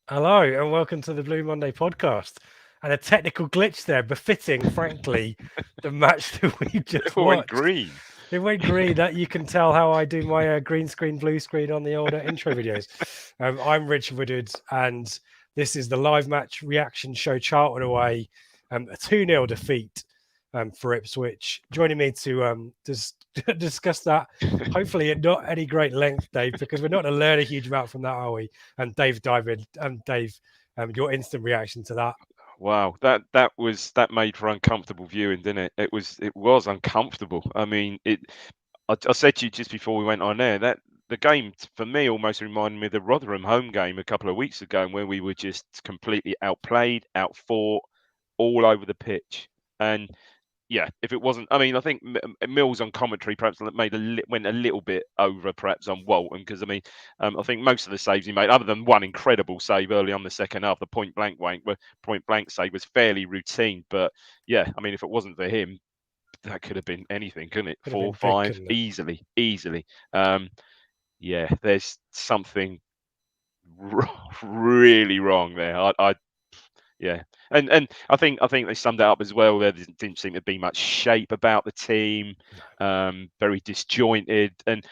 Hello and welcome to the Blue Monday podcast. And a technical glitch there, befitting, frankly, the match that we just watched. Green. It went green. That you can tell how I do my green screen, blue screen on the older intro videos. I'm Richard Woodward, and this is the live match reaction show. Charlton away, a 2-0 defeat for Ipswich. Joining me to discuss that, hopefully at not any great length, Dave, because we're not going to learn a huge amount from that, are we? And Dave, Dave, your instant reaction to that. Wow, that made for uncomfortable viewing, didn't it? It was uncomfortable. I mean, I said to you just before we went on air that the game for me almost reminded me of the Rotherham home game a couple of weeks ago, where we were just completely outplayed, outfought, all over the pitch. And yeah, if it wasn't, I mean, I think Mills on commentary perhaps went a little bit over perhaps on Walton, because I mean, I think most of the saves he made, other than one incredible save early on the second half, the point blank save was fairly routine. But yeah, I mean, if it wasn't for him, that could have been anything, couldn't it? 4, 5, easily. Yeah, there's something really wrong there. Yeah, and I think they summed it up as well. There didn't seem to be much shape about the team, very disjointed. And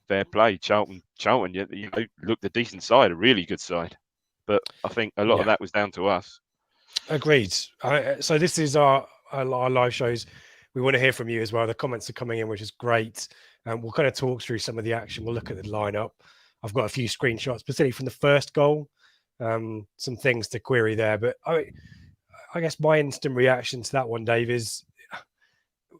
fair play, Charlton. You know, looked a decent side, a really good side. But I think a lot of that was down to us. Agreed. So this is our live shows. We want to hear from you as well. The comments are coming in, which is great. And we'll kind of talk through some of the action. We'll look at the lineup. I've got a few screenshots, specifically from the first goal. Some things to query there, but I guess my instant reaction to that one, Dave, is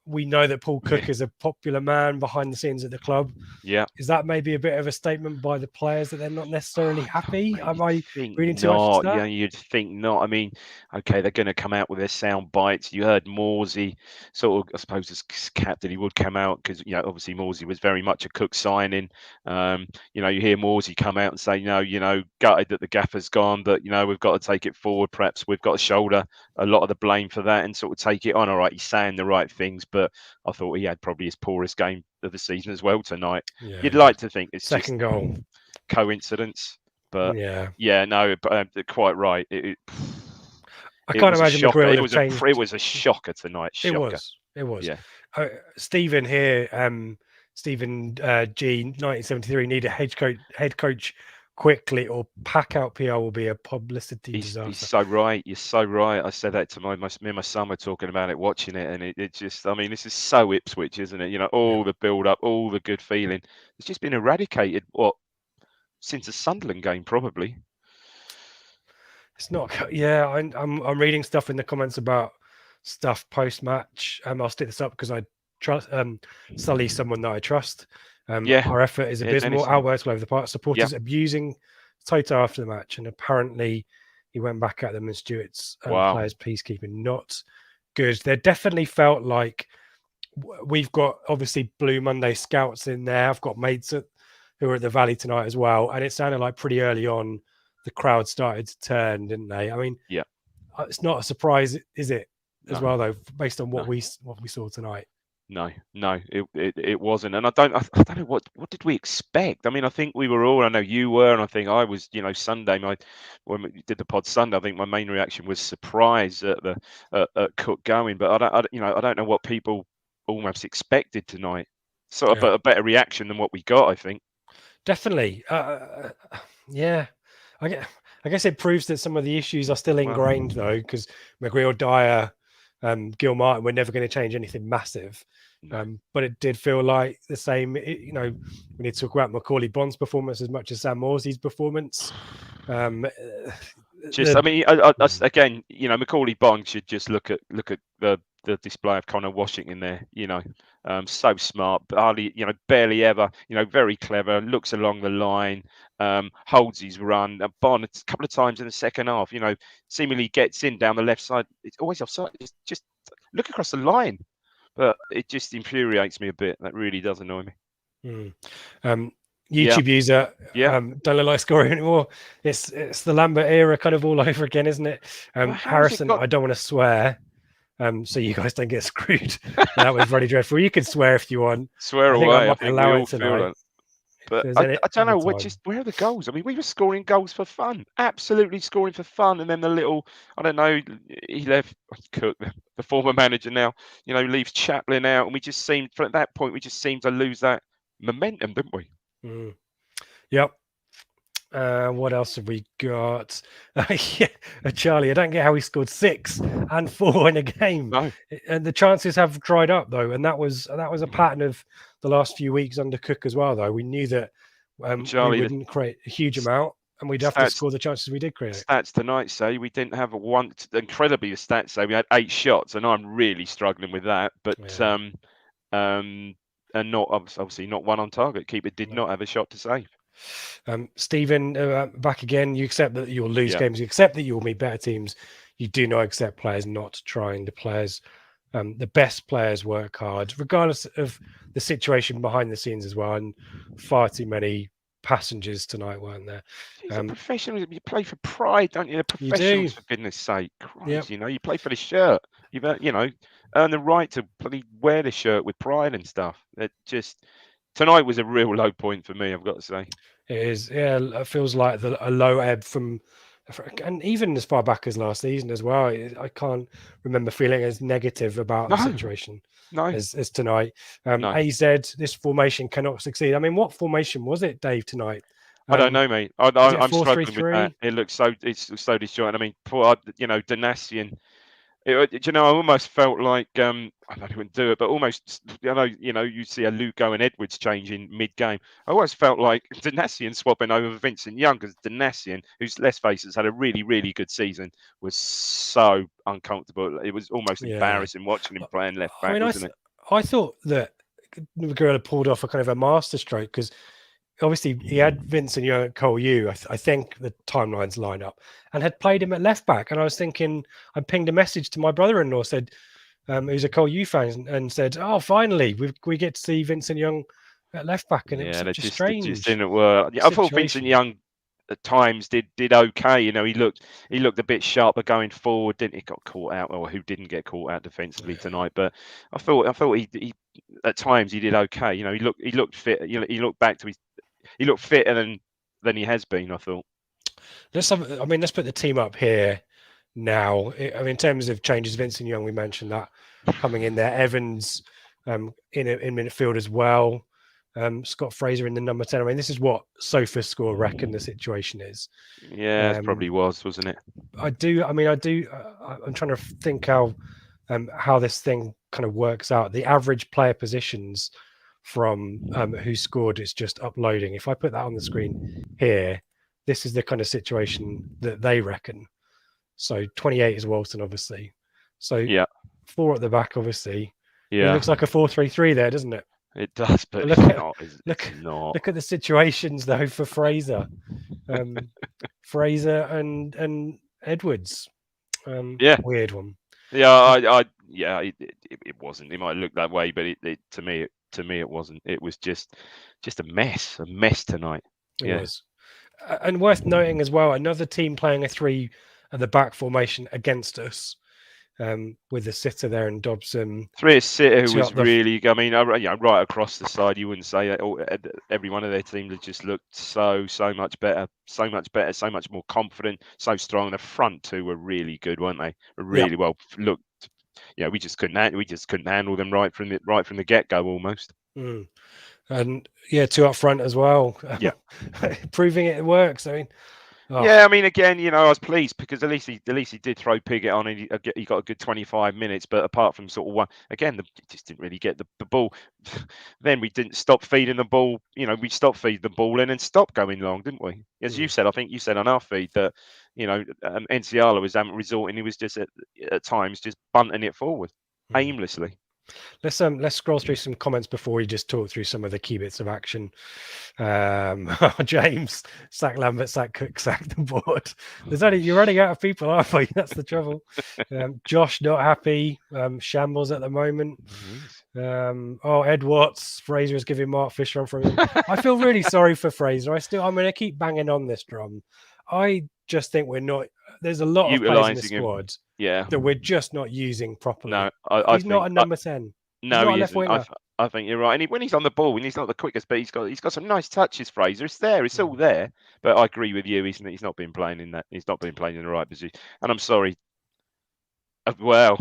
we know that Paul Cook is a popular man behind the scenes at the club. Yeah. Is that maybe a bit of a statement by the players that they're not necessarily happy? Am I reading too much into that? Yeah, you'd think not. I mean, okay, they're going to come out with their sound bites. You heard Morsey sort of, I suppose, as captain, he would come out because, you know, obviously Morsey was very much a Cook signing. You know, you hear Morsey come out and say, no, you know, gutted that the gaffer's gone, but, you know, we've got to take it forward. Perhaps we've got to shoulder a lot of the blame for that and sort of take it on. All right, he's saying the right things, but I thought he had probably his poorest game of the season as well tonight. Yeah, You'd like to think it's second just goal coincidence, but no, quite right. I can't imagine McGreal would have changed. It was a shocker tonight. Shocker. It was. Yeah. Stephen here, Stephen G, 1973, need a head coach quickly, or pack out PR will be a publicity disaster. He's so right. You're so right. I said that to me and my son were talking about it, watching it, and it just, I mean, this is so Ipswich, isn't it? You know, all the build up, all the good feeling. It's just been eradicated. Since the Sunderland game, probably. It's not. Yeah, I'm reading stuff in the comments about stuff post match. I'll stick this up because I trust Sully's someone that I trust. Our effort is abysmal. Outbursts all over the park. Supporters abusing Toto after the match, and apparently he went back at them and Stewart's players' peacekeeping. Not good. There definitely felt like we've got obviously Blue Monday scouts in there. I've got mates who are at the Valley tonight as well, and it sounded like pretty early on the crowd started to turn, didn't they? I mean, it's not a surprise, is it? As well, though, based on what we saw tonight. No, it wasn't, and I don't know what did we expect. I mean, I think we were all. I know you were, and I think I was. You know, Sunday, when we did the pod Sunday, I think my main reaction was surprise at at Cook going, but I don't know what people almost expected tonight. Sort of a better reaction than what we got, I think. Definitely, yeah. I guess it proves that some of the issues are still ingrained, though, because McGreal, Dyer, Gil Martin were never going to change anything massive. But it did feel like the same. You know, we need to talk about Macaulay Bond's performance as much as Sam Morsey's performance. Just, I mean, again, you know, Macaulay Bond should just look at the display of Connor Washington there. You know, so smart, but hardly, you know, barely ever, you know, very clever. Looks along the line, holds his run. Bond a couple of times in the second half, you know, seemingly gets in down the left side. It's always offside. It's just look across the line, but it just infuriates me a bit. That really does annoy me. YouTube user don't look like scoring anymore. It's the Lambert era kind of all over again, isn't it? Harrison, I don't want to swear, so you guys don't get screwed. That was really dreadful. You can swear if you want. Swear away. I think we all feel that. But I don't know. Where are the goals? I mean, we were scoring goals for fun, absolutely scoring for fun. And then the little, I don't know, he left Cook, the former manager now, you know, leaves Chaplin out, and we just seemed, at that point, we just seemed to lose that momentum, didn't we? Yep. What else have we got? Charlie, I don't get how he scored 6 and 4 in a game. No. And the chances have dried up though, and that was a pattern of the last few weeks under Cook as well. Though we knew that Charlie, we wouldn't create a huge amount, and we'd have to score the chances we did create. Stats tonight say we didn't have incredibly, the stats say we had 8 shots, and I'm really struggling with that. But and not obviously not one on target. Keeper did not have a shot to save. Stephen, back again. You accept that you'll lose games. You accept that you will meet better teams. You do not accept players not trying. The players, the best players work hard, regardless of the situation behind the scenes as well. And far too many passengers tonight, weren't there? Professionals, you play for pride, don't you? The professionals, for goodness sake. Christ, you know, you play for the shirt. You know, earn the right to wear the shirt with pride and stuff. It just, tonight was a real low point for me, I've got to say. It is, it feels like a low ebb and even as far back as last season as well. I can't remember feeling as negative about the situation as tonight. AZ, this formation cannot succeed. I mean, what formation was it, Dave, tonight? I don't know, mate. I'm struggling with that. It looks it's so disjointed. I mean, poor, you know, Donasian. You know, I almost felt like I know he wouldn't do it, but almost, you know, you see a Lugo and Edwards changing mid-game. I always felt like Donasian swapping over Vincent Young, because Donasian, who's, let's face it, has had a really, really good season, was so uncomfortable. It was almost embarrassing watching him playing left back, wasn't it? I thought that Managerial pulled off a kind of a masterstroke, because obviously he had Vincent Young at Cole U. I think the timelines line up, and had played him at left back. And I was thinking, I pinged a message to my brother-in-law, said, who's a Cole U fan, and said, "Oh, finally we get to see Vincent Young at left back." And it was just strange. It just didn't work. I thought Vincent Young at times did okay. You know, he looked a bit sharper going forward. He got caught out, or who didn't get caught out defensively tonight? But I thought he at times he did okay. You know, he looked fit. You know, he looked fitter than he has been, I thought. Let's put the team up here now. I mean, in terms of changes, Vincent Young, we mentioned that coming in there. Evans in midfield as well. Scott Fraser in the number 10. I mean, this is what SofaScore reckon the situation is. Yeah, it probably wasn't it? I'm trying to think how this thing kind of works out. The average player positions from who scored is just uploading. If I put that on the screen here, this is the kind of situation that they reckon. So 28 is Walton, obviously. So 4 at the back, obviously. It looks like a 4-3-3 there, doesn't it? It does, but look at the situations though for Fraser, Fraser and Edwards. Weird one. It wasn't. It might look that way, but to me it wasn't. It was just a mess tonight. It was. And worth noting as well, another team playing a 3 at the back formation against us, with the sitter there and Dobson. 3 sitter who was really, I mean, right across the side, you wouldn't say that every one of their teams just looked so much better, so much more confident, so strong. The front 2 were really good, weren't they? Really well looked. Yeah, we just couldn't handle them right from the get-go almost. And 2 up front as well. Proving it works. I mean, Oh, Yeah, I mean, again, I was pleased because at least he did throw Piggott on, and he got a good 25 minutes. But apart from sort of one, again, just didn't really get the ball. Then we didn't stop feeding the ball. We stopped feeding the ball in and stopped going long, didn't we? As you said, I think you said on our feed that Enciala was resorting. He was just at times just bunting it forward aimlessly. Let's scroll through some comments before we just talk through some of the key bits of action. James, sack Lambert, sack Cook, sack the board. You're running out of people, aren't we? That's the trouble. Josh not happy. Shambles at the moment. Ed Watts, Fraser is giving Mark Fisher on from him. I feel really sorry for Fraser. I'm going to keep banging on this drum. I just think we're not. There's a lot of players in the squad that we're just not using properly. No, he's not a number 10. No, he isn't. I think you're right. And when he's on the ball, and he's not the quickest, but he's got some nice touches. Fraser, it's there, it's all there. But I agree with you. He's not been playing in that. He's not been playing in the right position. And I'm sorry. Well,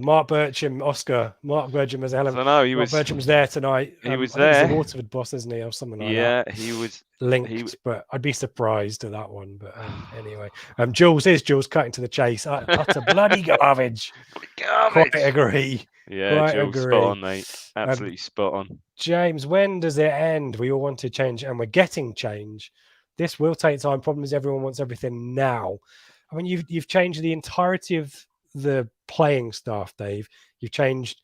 Mark Bircham, Oscar. Mark Bircham was a hell of. I know Bircham was there tonight. He was there. He's the Waterford boss, isn't he, or something like that? Yeah, he was linked, but I'd be surprised at that one. But anyway, Jules cutting to the chase. Utter bloody garbage. Quite agree. Yeah, Jules, spot on, mate. Absolutely spot on. James, when does it end? We all want to change, and we're getting change. This will take time. Problem is, everyone wants everything now. I mean, you've changed the entirety of the playing staff, Dave. You've changed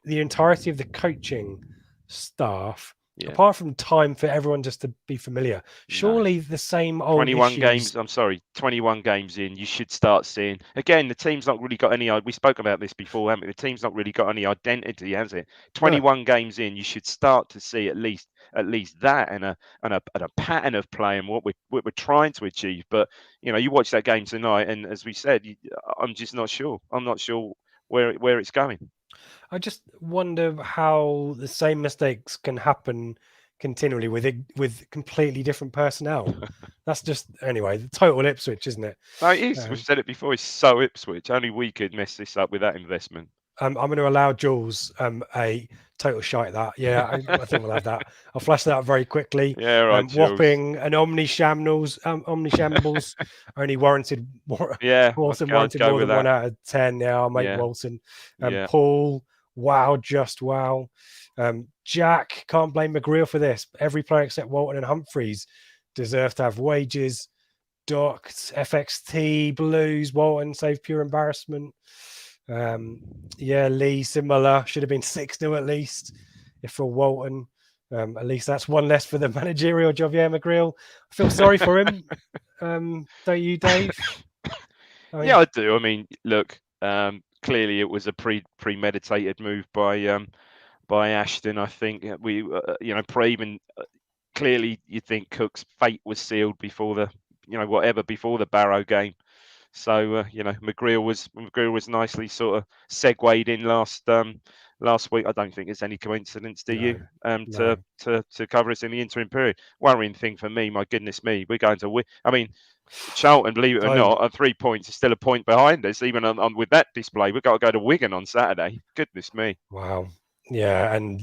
the entirety of the coaching staff. Yeah. Apart from time for everyone just to be familiar, surely the same old 21 issues... games. I'm sorry, 21 games in, you should start seeing. Again, the team's not really got any. We spoke about this before, haven't we? The team's not really got any identity, has it? 21 games in, you should start to see at least that and a pattern of play and what we're trying to achieve. But you watch that game tonight, and as we said, I'm just not sure. I'm not sure where it's going. I just wonder how the same mistakes can happen continually with completely different personnel. That's just, anyway, the total Ipswich, isn't it? No, it is. We've said it before. It's so Ipswich. Only we could mess this up with that investment. I'm going to allow Jules a total shite at that. Yeah, I think we'll have that. I'll flash that up very quickly. Yeah, right. Whopping an omni-shambles, only warranted Walton wanted more than 1 out of 10. Yeah, I'll make Walton. Paul, wow, just wow. Jack, can't blame McGreal for this. Every player except Walton and Humphreys deserve to have wages docked. FXT, Blues, Walton, save pure embarrassment. Lee, similar. Should have been 6-0 at least if for Walton. At least that's one less for the managerial job. Yeah, McGreal. I feel sorry for him. Don't you, Dave? I do. I mean, look, clearly it was a premeditated move by Ashton. I think we, Craven, clearly you think Cook's fate was sealed before the Barrow game. So McGreal was nicely sort of segued in last week. I don't think it's any coincidence, do you? To cover us in the interim period. Worrying thing for me, my goodness me, we're going to win. I mean, Charlton, believe it or not, at 3 points is still a point behind us. Even on with that display, we've got to go to Wigan on Saturday. Goodness me. Wow. Yeah, and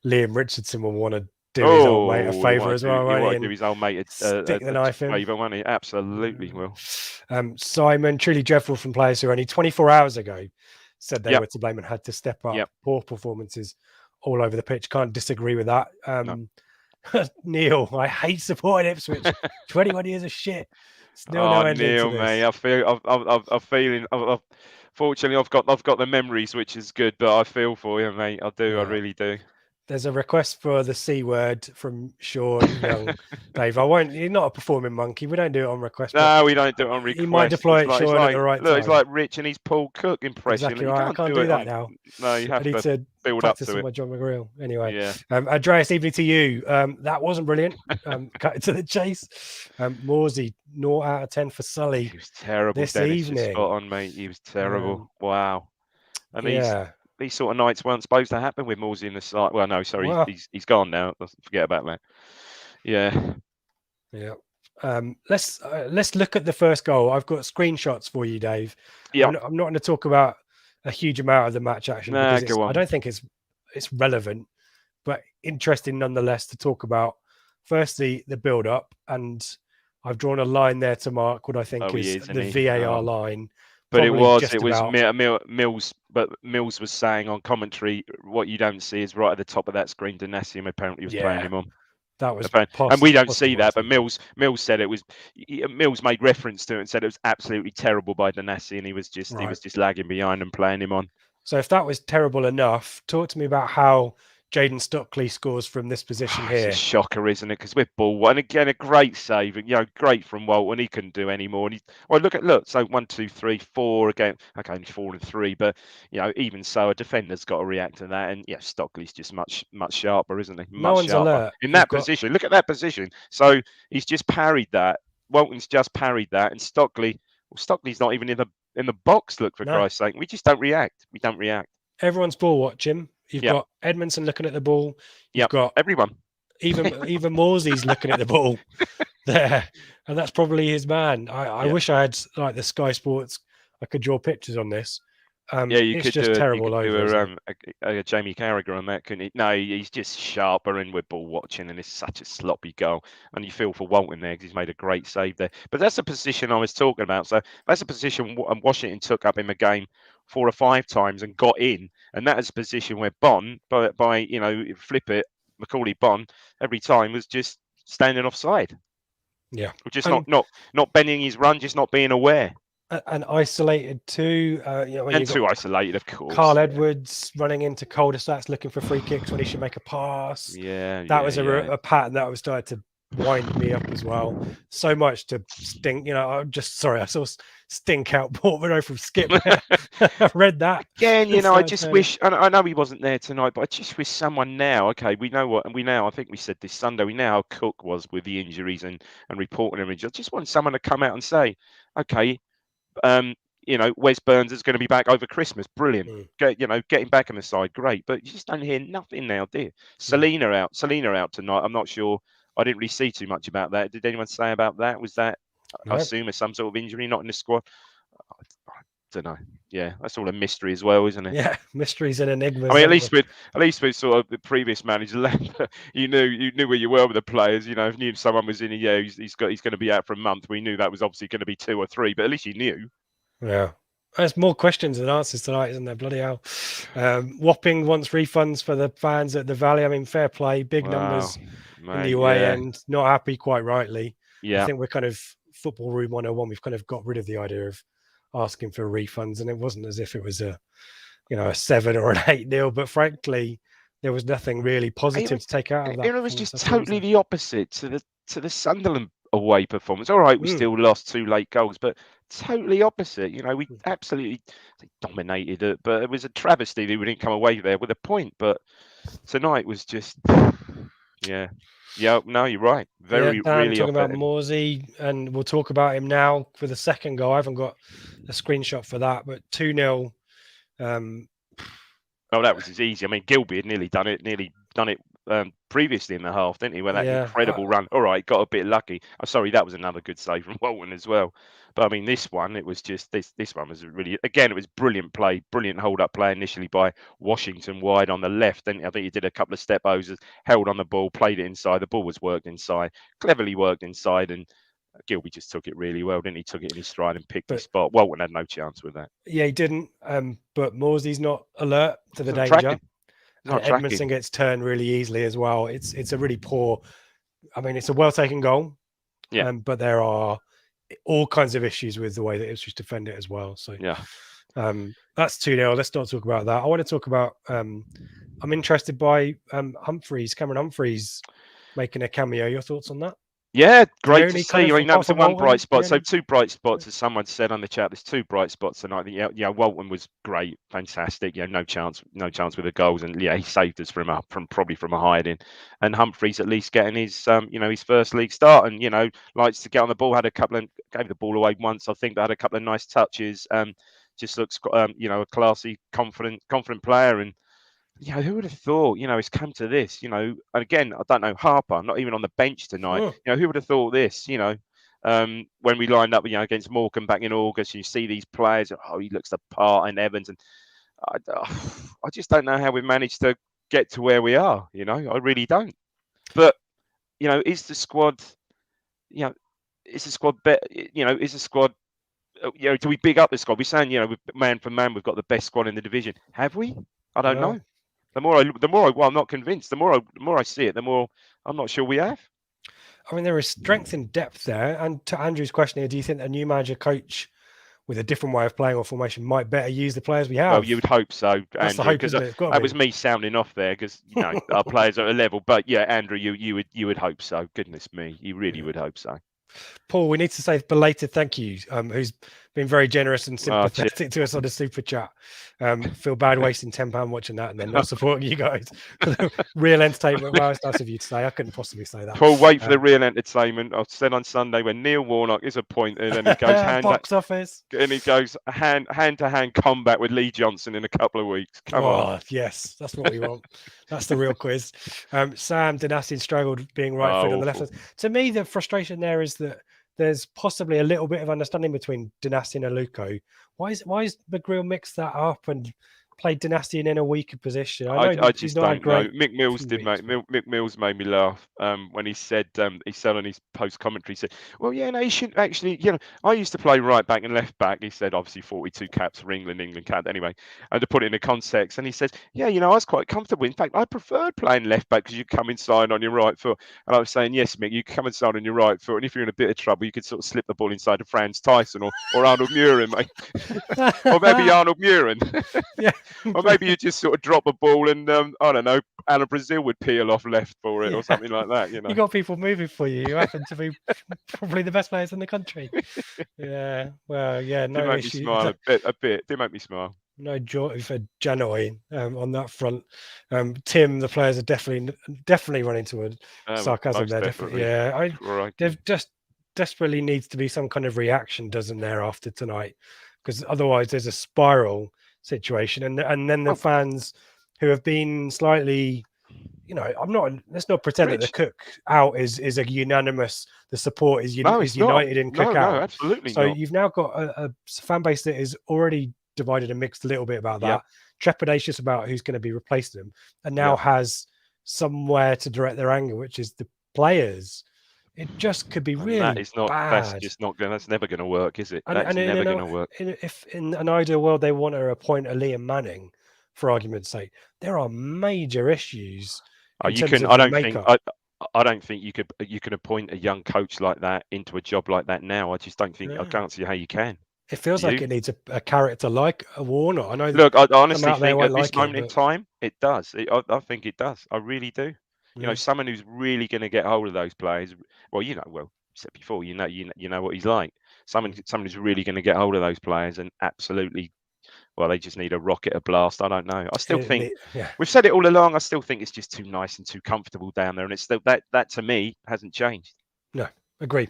Liam Richardson will want to do his old mate a favour as well, right? He might do his old mate stick the knife in. Favour, won't he? Absolutely will. Simon, truly dreadful from players who only 24 hours ago said they were to blame and had to step up. Poor performances all over the pitch. Can't disagree with that. Neil, I hate supporting Ipswich. 21 years of shit. Still no ending Neil, to this. mate, I'm feeling. Fortunately, I've got the memories, which is good. But I feel for you, mate. I do. Yeah. I really do. There's a request for the C word from Sean Young. Dave, you're not a performing monkey. We don't do it on request. No, we don't do it on request. He might deploy it, Sean, at the right time. It's like Rich and his Paul Cook impression. Exactly right. I can't do that now. No, you have to build up to it. My John McGreal. Anyway, Andreas, evening to you. That wasn't brilliant. Cut to the chase. Morsey, 0 out of 10 for Sully. He was terrible this evening. Spot on, mate. He was terrible. Wow. And these sort of nights weren't supposed to happen with Morsey in the side. Well, no, sorry, he's gone now. Forget about that. Yeah. Let's look at the first goal. I've got screenshots for you, Dave. Yeah. I'm not going to talk about a huge amount of the match action because I don't think it's relevant, but interesting nonetheless to talk about. Firstly, the build up, and I've drawn a line there to mark what I think Oh, he is is, isn't the he? VAR line. But Probably it just was about. Mills. But Mills was saying on commentary, what you don't see is right at the top of that screen. Danassium apparently was playing Yeah, him on. that was And we don't possibly see what I was that, but thinking. Mills said it was. Mills made reference to it and said it was absolutely terrible by Danassi, and he was just lagging behind and playing him on. So if that was terrible enough, talk to me about how Jaden Stockley scores from this position It's a here. shocker, isn't it? Because we're ball, and again a great save, great from Walton. He couldn't do any more. And look. So 1, 2, 3, 4 again. Okay, only 4 and 3, but even so, a defender's got to react to that. And Stockley's just much sharper, isn't he? No Much one's sharper alert. in You've that got position. Look at that position. So he's just parried that. Walton's just parried that, and Stockley's not even in the box. Look, for no. Christ's sake, we just don't react. We don't react. Everyone's ball watching. You've Yeah, got Edmondson looking at the ball. You've yeah, got everyone. even Morsey's looking at the ball there, and that's probably his man. I Yeah. wish I had like the Sky Sports. I could draw pictures on this. Yeah, you It's could just do terrible over, isn't it? a Jamie Carragher on that, couldn't he? No, he's just sharper and we're ball watching, and it's such a sloppy goal. And you feel for Walton there because he's made a great save there. But that's the position I was talking about. So that's a position Washington took up in the game 4 or 5 times and got in, and that is a position where Bon, by flip it, Macaulay Bon every time was just standing offside, Yeah, or just and not bending his run, just not being aware, isolated too. When and you got too isolated, of course. Carl Yeah. Edwards running into cul-de-sacs looking for free kicks when he should make a pass. Yeah, That yeah, was yeah. a pattern that was starting to wind me up as well. So much to stink. I'm just sorry. I saw stink out Portman from Skip. I read that. Again, So I just wish, and I know he wasn't there tonight, but I just wish someone now, okay, we know what, and I think we said this Sunday, we know how Cook was with the injuries and reporting him. I just want someone to come out and say, okay, Wes Burns is going to be back over Christmas. Brilliant. Get him back on the side. Great. But you just don't hear nothing now, do you? Selena out tonight. I'm not sure. I didn't really see too much about that. Did anyone say about that? Was that, No. I assume, some sort of injury, not in the squad? I don't know. Yeah, that's all a mystery as well, isn't it? Yeah, mysteries and enigmas. I mean, at least with sort of the previous manager, you knew where you were with the players. If you knew someone was in, he's going to be out for a month. We knew that was obviously going to be 2 or 3, but at least you knew. Yeah. There's more questions than answers tonight, isn't there? Bloody hell. Wapping wants refunds for the fans at the Valley. I mean, fair play, big numbers in the away end. Not happy, quite rightly. Yeah. I think we're kind of football room 101. We've kind of got rid of the idea of asking for refunds, and it wasn't as if it was a 7 or an 8-0. But frankly, there was nothing really positive to take out of that. It was just totally the opposite to the Sunderland away performance. All right, we still lost 2 late goals, but totally opposite. We absolutely dominated it, but it was a travesty that we didn't come away there with a point. But tonight was just, yeah. No, you're right. Really talking off about Morsey, and we'll talk about him now for the second goal. I haven't got a screenshot for that, but 2-0. Oh, that was as easy. I mean, Gilby had nearly done it previously in the half, didn't he? Where that incredible run. All right, got a bit lucky. Oh, sorry, that was another good save from Walton as well. But I mean, this one, it was just this one was really, again, it was brilliant play, brilliant hold up play initially by Washington wide on the left. Then I think he did a couple of step overs, held on the ball, played it inside. The ball was worked inside, cleverly worked inside, and Gilby just took it really well, didn't he? Took it in his stride and picked his spot. Walton had no chance with that. Yeah, he didn't. But Morsey's not alert to the danger. And Edmondson gets turned really easily as well. It's a really poor. I mean, it's a well taken goal. Yeah. But there are all kinds of issues with the way that Ipswich defend it as well. So yeah. That's 2-0. Let's not talk about that. I want to talk about. I'm interested by Cameron Humphreys making a cameo. Your thoughts on that? Yeah, great to see. I mean, that was the one bright spot. So 2 bright spots, as someone said on the chat. There's 2 bright spots tonight. Yeah, Walton was great, fantastic. No chance with the goals, and he saved us from probably a hiding. And Humphreys at least getting his his first league start, and likes to get on the ball. Gave the ball away once, I think, but had a couple of nice touches. Just looks a classy, confident player. And who would have thought, it's come to this, and again, I don't know, Harper, not even on the bench tonight. Who would have thought this, when we lined up, against Morecambe back in August, you see these players, he looks the part, and Evans, and I just don't know how we've managed to get to where we are, I really don't. But, is the squad, is the squad better? Is the squad? Do we big up the squad? We're saying, man for man, we've got the best squad in the division. Have we? I don't know. The more I'm not convinced. The more I see it, the more I'm not sure we have. I mean, there is strength in depth there. And to Andrew's question here, do you think a new manager coach with a different way of playing or formation might better use the players we have? Well, you would hope so, That's Andrew, because that was me sounding off there, because our players are at a level. But yeah, Andrew, you would hope so. Goodness me, you really would hope so. Paul, we need to say belated thank you. Who's been very generous and sympathetic to us on the super chat. Feel bad wasting £10 watching that and then not supporting you guys for the real entertainment. Well, it's nice of you to say. I couldn't possibly say that. Paul, wait for the real entertainment. I said on Sunday when Neil Warnock is appointed and he goes box office, and he goes hand to hand combat with Lee Johnson in a couple of weeks. Come on. Yes, that's what we want. That's the real quiz. Sam Danassian struggled being right foot on the left. To me, the frustration there is that there's possibly a little bit of understanding between Danassian and Luco. Why is McGreal mixed that up and played Danassian in a weaker position? I just don't know. Mick Mills made me laugh when he said on his post commentary, said, well, he shouldn't actually, I used to play right back and left back. He said, obviously 42 caps for England cap anyway, and to put it in a context, and he says, I was quite comfortable. In fact, I preferred playing left back because you come inside on your right foot. And I was saying, yes, Mick, you come inside on your right foot, and if you're in a bit of trouble, you could sort of slip the ball inside to Franz Tyson or Arnold Muren, mate. Or maybe Arnold Muren. Yeah. Or maybe you just sort of drop a ball and I don't know, Alan Brazil would peel off left for it or something like that. You got people moving for you. You happen to be probably the best players in the country. Yeah. Well, yeah. No issue. Did make me smile a bit. Did make me smile. No joy for Janoi on that front. Tim, the players are definitely running toward sarcasm there. Definitely. Yeah. There just desperately needs to be some kind of reaction, doesn't there, after tonight? Because otherwise there's a spiral situation, and then the fans who have been slightly, let's not pretend that the Cook out is a unanimous, the support is united in Cook out. No, absolutely so not. You've now got a fan base that is already divided and mixed a little bit about that, trepidatious about who's going to be replacing them, and now has somewhere to direct their anger, which is the players. It just could be really bad. That's never going to work, is it? That's never going to work. If in an ideal world they want to appoint a Liam Manning, for argument's sake, there are major issues. I don't think you could appoint a young coach like that into a job like that now. I just don't think I can't see how you can. It feels like it needs a character like a Warnock. I know. Look, I honestly think at this moment in time, it does. I think it does. I really do. Someone who's really going to get hold of those players. Well, said before, you know what he's like. Someone who's really going to get hold of those players and absolutely, they just need a rocket, a blast. I don't know. I still think we've said it all along. I still think it's just too nice and too comfortable down there, and it's still that to me hasn't changed. No, agree.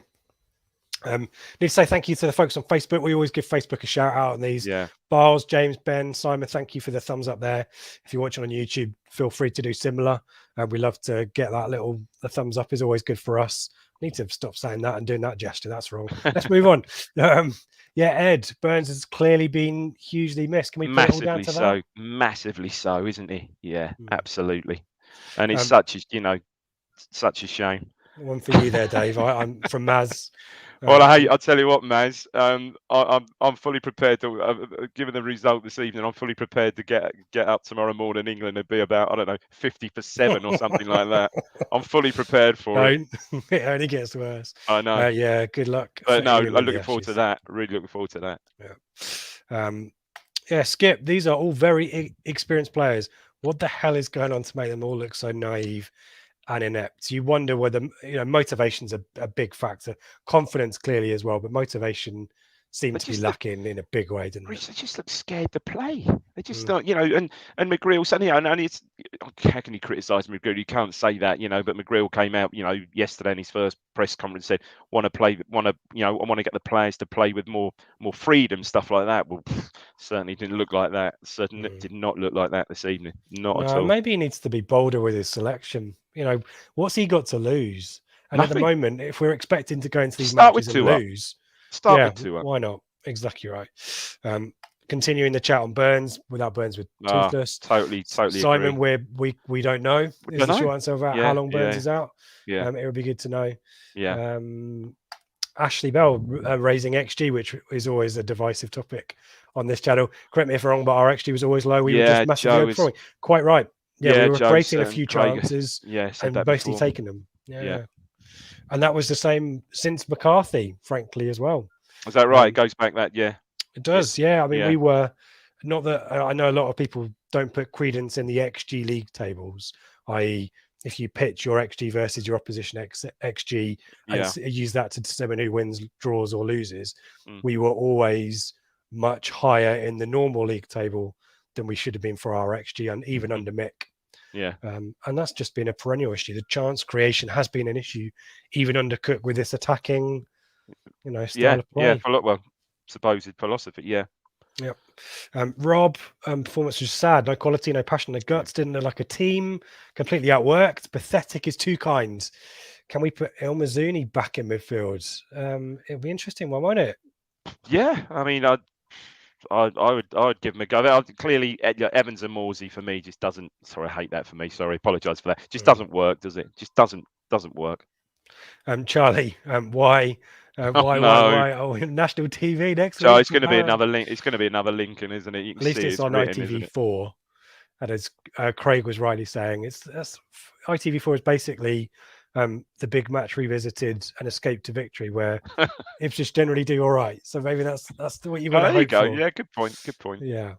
Need to say thank you to the folks on Facebook. We always give Facebook a shout out on these. Yeah. Barles, James, Ben, Simon, thank you for the thumbs up there. If you're watching on YouTube, feel free to do similar. We love to get that the thumbs up is always good for us. Need to stop saying that and doing that gesture. That's wrong. Let's move on. Ed Burns has clearly been hugely missed. Can we put it all down to that? Massively so, isn't he? Yeah, absolutely. And it's such a shame. One for you there, Dave. I'm from Maz. Well, I'll tell you what, Maz. I'm fully prepared to, given the result this evening, I'm fully prepared to get up tomorrow morning. England and be about 50 for 7 or something like that. I'm fully prepared for it. It only gets worse. I know. Good luck. But no, I'm looking forward to that. Really looking forward to that. Yeah. Skip. These are all very experienced players. What the hell is going on to make them all look so naive and inept? You wonder whether motivation's a big factor, confidence clearly as well, but motivation seemed to be lacking in a big way, didn't it? They just look scared to play. They just don't, and McGreal suddenly, and it's, how can you criticise McGreal? You can't say that, but McGreal came out, yesterday in his first press conference, said, I want to get the players to play with more freedom, stuff like that. Well, certainly didn't look like that. Certainly did not look like that this evening. Not at all. Maybe he needs to be bolder with his selection. What's he got to lose? And Nothing. At the moment, if we're expecting to go into these matches and lose, start with 2 up. Why not? Exactly right. Continuing the chat on Burns, without Burns with toothless. Totally. Simon, agree. we don't know. Is the short answer about how long Burns is out? Yeah. It would be good to know. Yeah. Ashley Bell raising XG, which is always a divisive topic on this channel. Correct me if I'm wrong, but our XG was always low. We were just massively overperforming. Quite right. Yeah, we were creating a few chances and mostly taking them. Yeah. And that was the same since McCarthy, frankly, as well. Is that right? It goes back that, It does, yeah. I mean, we were, not that I know a lot of people don't put credence in the XG league tables, i.e., if you pitch your XG versus your opposition XG and use that to determine who wins, draws, or loses, we were always much higher in the normal league table than we should have been for our XG, and even under Mick. Yeah. And that's just been a perennial issue. The chance creation has been an issue, even under Cook, with this attacking, style of play. Well, supposed philosophy. Yeah. Yep. Rob, performance was sad. No quality, no passion, no guts. Didn't look like a team. Completely outworked. Pathetic is too kind. Can we put El Mazzuni back in midfield? It'll be interesting one, won't it? Yeah. I mean, I would give him a go. Clearly, Evans and Morsey for me just doesn't. Sorry, I hate that for me. Sorry, apologise for that. Just doesn't work, does it? Just doesn't work. Charlie, why? Why? Oh, national TV next week. It's going to be another link. It's going to be another Lincoln, isn't it? You can At least see it's on ITV4. And as Craig was rightly saying, ITV4 is basically the big match revisited and Escape to Victory, where Ipswich generally do all right. So maybe that's what you've got to hope for. Yeah, good point. Yeah.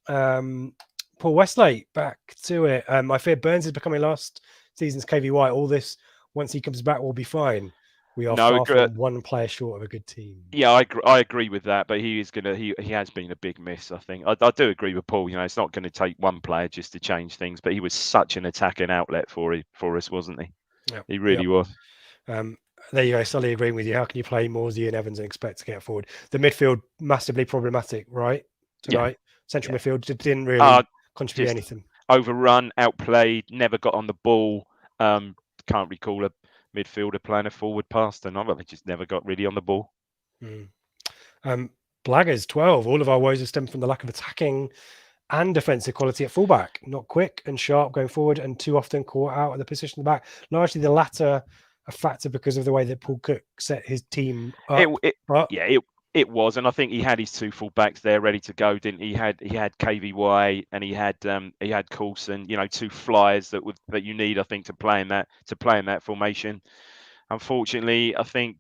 Paul Westlake, back to it. I fear Burns is becoming last season's KVY. All this, once he comes back, will be fine. We are far from one player short of a good team. Yeah, I agree with that, but he has been a big miss, I think. I do agree with Paul. It's not going to take one player just to change things, but he was such an attacking outlet for us, wasn't he? Yep. He really was. There you go, Sully agreeing with you. How can you play Morsey and Evans and expect to get forward? The midfield, massively problematic, right? Tonight. Central midfield didn't really contribute anything. Overrun, outplayed, never got on the ball. Can't recall a midfielder playing a forward pass tonight. They just never got really on the ball. Blaggers 12. All of our woes have stemmed from the lack of attacking and defensive quality at fullback. Not quick and sharp going forward, and too often caught out at the position in the back. Largely the latter a factor because of the way that Paul Cook set his team up. It was, and I think he had his two fullbacks there ready to go, didn't he? He had KVY and he had Coulson, two flyers that you need, I think, to play in that formation. Unfortunately, I think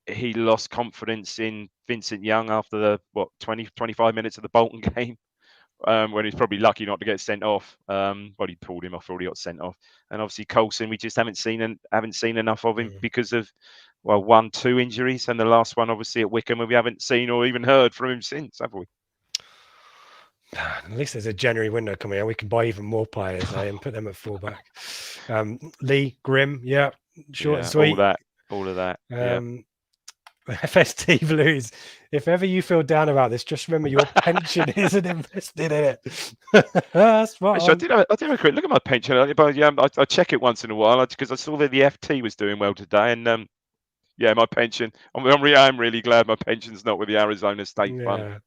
he lost confidence in Vincent Young after the 25 minutes of the Bolton game. When he's probably lucky not to get sent off. He pulled him off, already got sent off. And obviously Coulson, we just haven't seen enough of him because of 1-2 injuries, and the last one obviously at Wickham, where we haven't seen or even heard from him since, have we? At least there's a January window coming out. We can buy even more players and put them at fullback. Lee Grimm, short and sweet. All of that. FST Blues, if ever you feel down about this, just remember your pension isn't invested in it. That's fine. I did have a quick look at my pension, but I check it once in a while because I saw that the FT was doing well today, and my pension. I'm really glad my pension's not with the Arizona State Fund.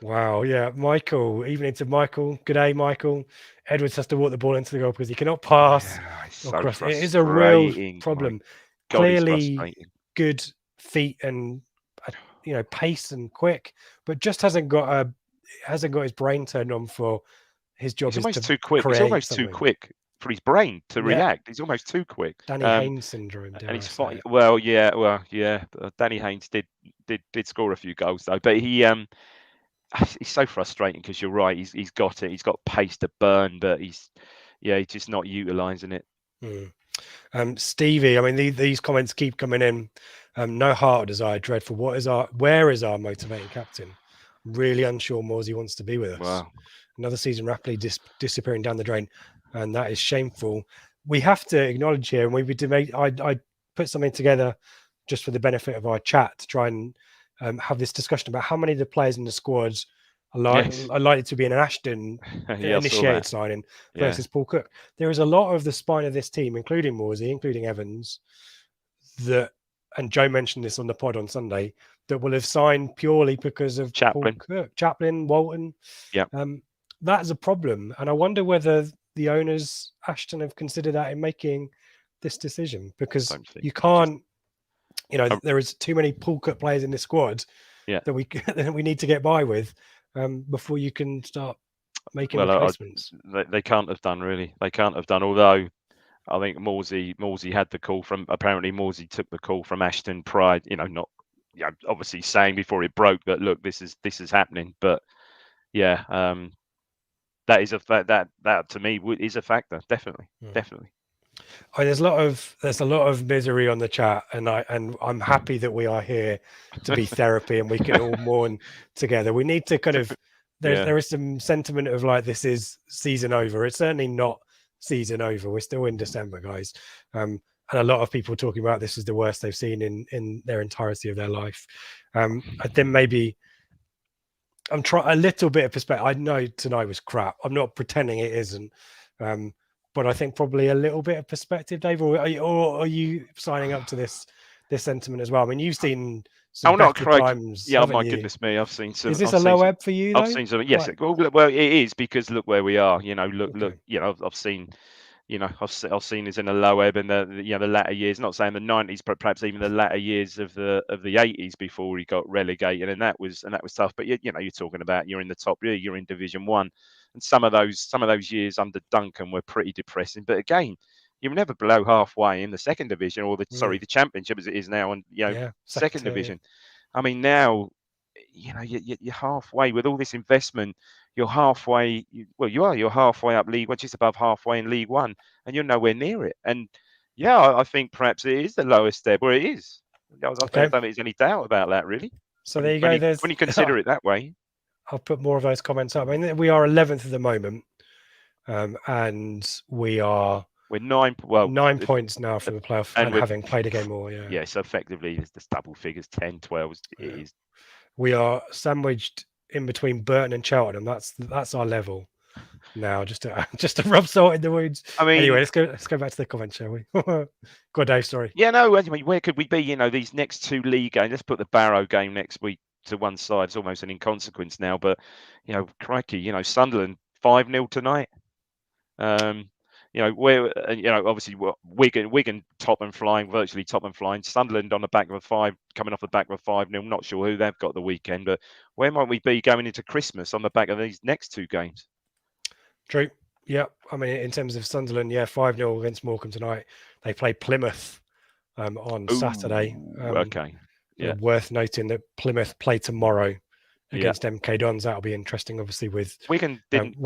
Wow. Yeah, Michael. Evening to Michael. Good day, Michael. Edwards has to walk the ball into the goal because he cannot pass. It is a real problem. Clearly good feet and pace and quick, but just hasn't got his brain turned on for his job. He's almost too quick. He's almost too quick for his brain to react. He's almost too quick. Danny Haynes syndrome. And he's fine. Danny Haynes did score a few goals though, but he's so frustrating because you're right. He's got it. He's got pace to burn, but he's just not utilising it. Stevie, I mean, these comments keep coming in. No heart or desire, dreadful. Where is our motivating captain? Really unsure Morsey wants to be with us. Wow. Another season rapidly disappearing down the drain, and that is shameful. We have to acknowledge here, and I put something together just for the benefit of our chat to try and have this discussion about how many of the players in the squads are likely to be in an Ashton initiated signing versus Paul Cook. There is a lot of the spine of this team, including Morsey, including Evans, and Joe mentioned this on the pod on Sunday, that will have signed purely because of Chaplin. Paul Cook, Chaplin, Walton. Yeah. That is a problem. And I wonder whether the owners, Ashton, have considered that in making this decision, because you can't you know, there is too many pull cut players in this squad that we need to get by with before you can start making replacements. They can't have done, really. They can't have done. Although I think Morsey had the call from, apparently Morsey took the call from Ashton Pride. You know, not obviously saying before it broke that, look, this is happening. But yeah, that is that to me is a factor. Definitely. I mean, there's a lot of misery on the chat, and I'm happy that we are here to be therapy and we can all mourn together. We need to kind of there is some sentiment of like, this is season over. It's certainly not season over. We're still in December, guys, and a lot of people talking about this is the worst they've seen in their entirety of their life. I think maybe I'm trying a little bit of perspective. I know tonight was crap. I'm not pretending it isn't. But I think probably a little bit of perspective, Dave, or are you signing up to this sentiment as well? I mean, you've seen some better times. Yeah, my goodness me, I've seen some. Is this a low ebb for you? I've seen some. Yes, well, it is, because look where we are. You know, look. You know, I've seen. You know, I've seen us in a low ebb in the latter years. Not saying the 90s, but perhaps even the latter years of the 80s before we got relegated, and that was tough. But you know, you're talking about you're in the top, you're in Division 1, and some of those years under Duncan were pretty depressing. But again, you were never below halfway in the second division, or the Championship as it is now, and second division. I mean, now, you know, you're halfway with all this investment. You're halfway. You're halfway up League 1, just above halfway in League 1, and you're nowhere near it. And I think perhaps it is the lowest step, or it is. I don't think there's any doubt about that, really. So there you go. When you consider it that way. I'll put more of those comments up. I mean, we are 11th at the moment, and we're 9 points now from the playoff, and having played a game more. Yeah, so effectively, it's double figures, 10, 12. It is. We are sandwiched in between Burton and Charlton, and that's our level now. Just to rub salt in the wounds. I mean, anyway, let's go back to the comments, shall we? Go on, Dave. Sorry. Yeah, no. I mean, where could we be? You know, these next two league games. Let's put the Barrow game next week to one side. It's almost an inconsequence now. But you know, crikey, you know, Sunderland 5-0 tonight. You know, obviously Wigan top and flying, virtually top and flying. Sunderland on the back of coming off the back of a 5-0. Not sure who they've got the weekend, but where might we be going into Christmas on the back of these next two games? True. Yeah. I mean, in terms of Sunderland, 5-0 against Morecambe tonight. They play Plymouth on Saturday. Okay. Yeah. Worth noting that Plymouth play tomorrow against MK Dons. That'll be interesting, obviously, with Wigan didn't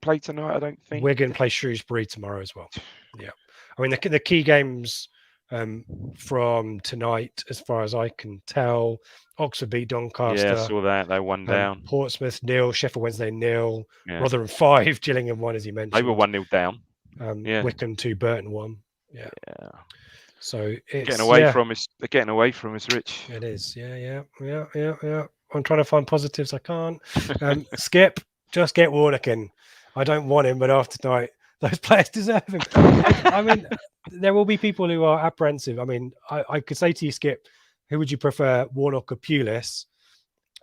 play tonight, I don't think. Wigan play Shrewsbury tomorrow as well. Yeah. I mean, the key games from tonight, as far as I can tell, Oxford beat Doncaster. Yeah, I saw that. They won down. Portsmouth 0, Sheffield Wednesday 0, Rotherham 5, Gillingham 1, as you mentioned. They were 1-0 down. Wycombe 2, Burton 1. Yeah. So it's getting away from us. They're getting away from us, Rich. It is. Yeah. I'm trying to find positives. I can't. Skip, just get Warnock in. I don't want him, but after tonight, those players deserve him. I mean, there will be people who are apprehensive. I mean, I could say to you, Skip, who would you prefer, Warnock or Pulis?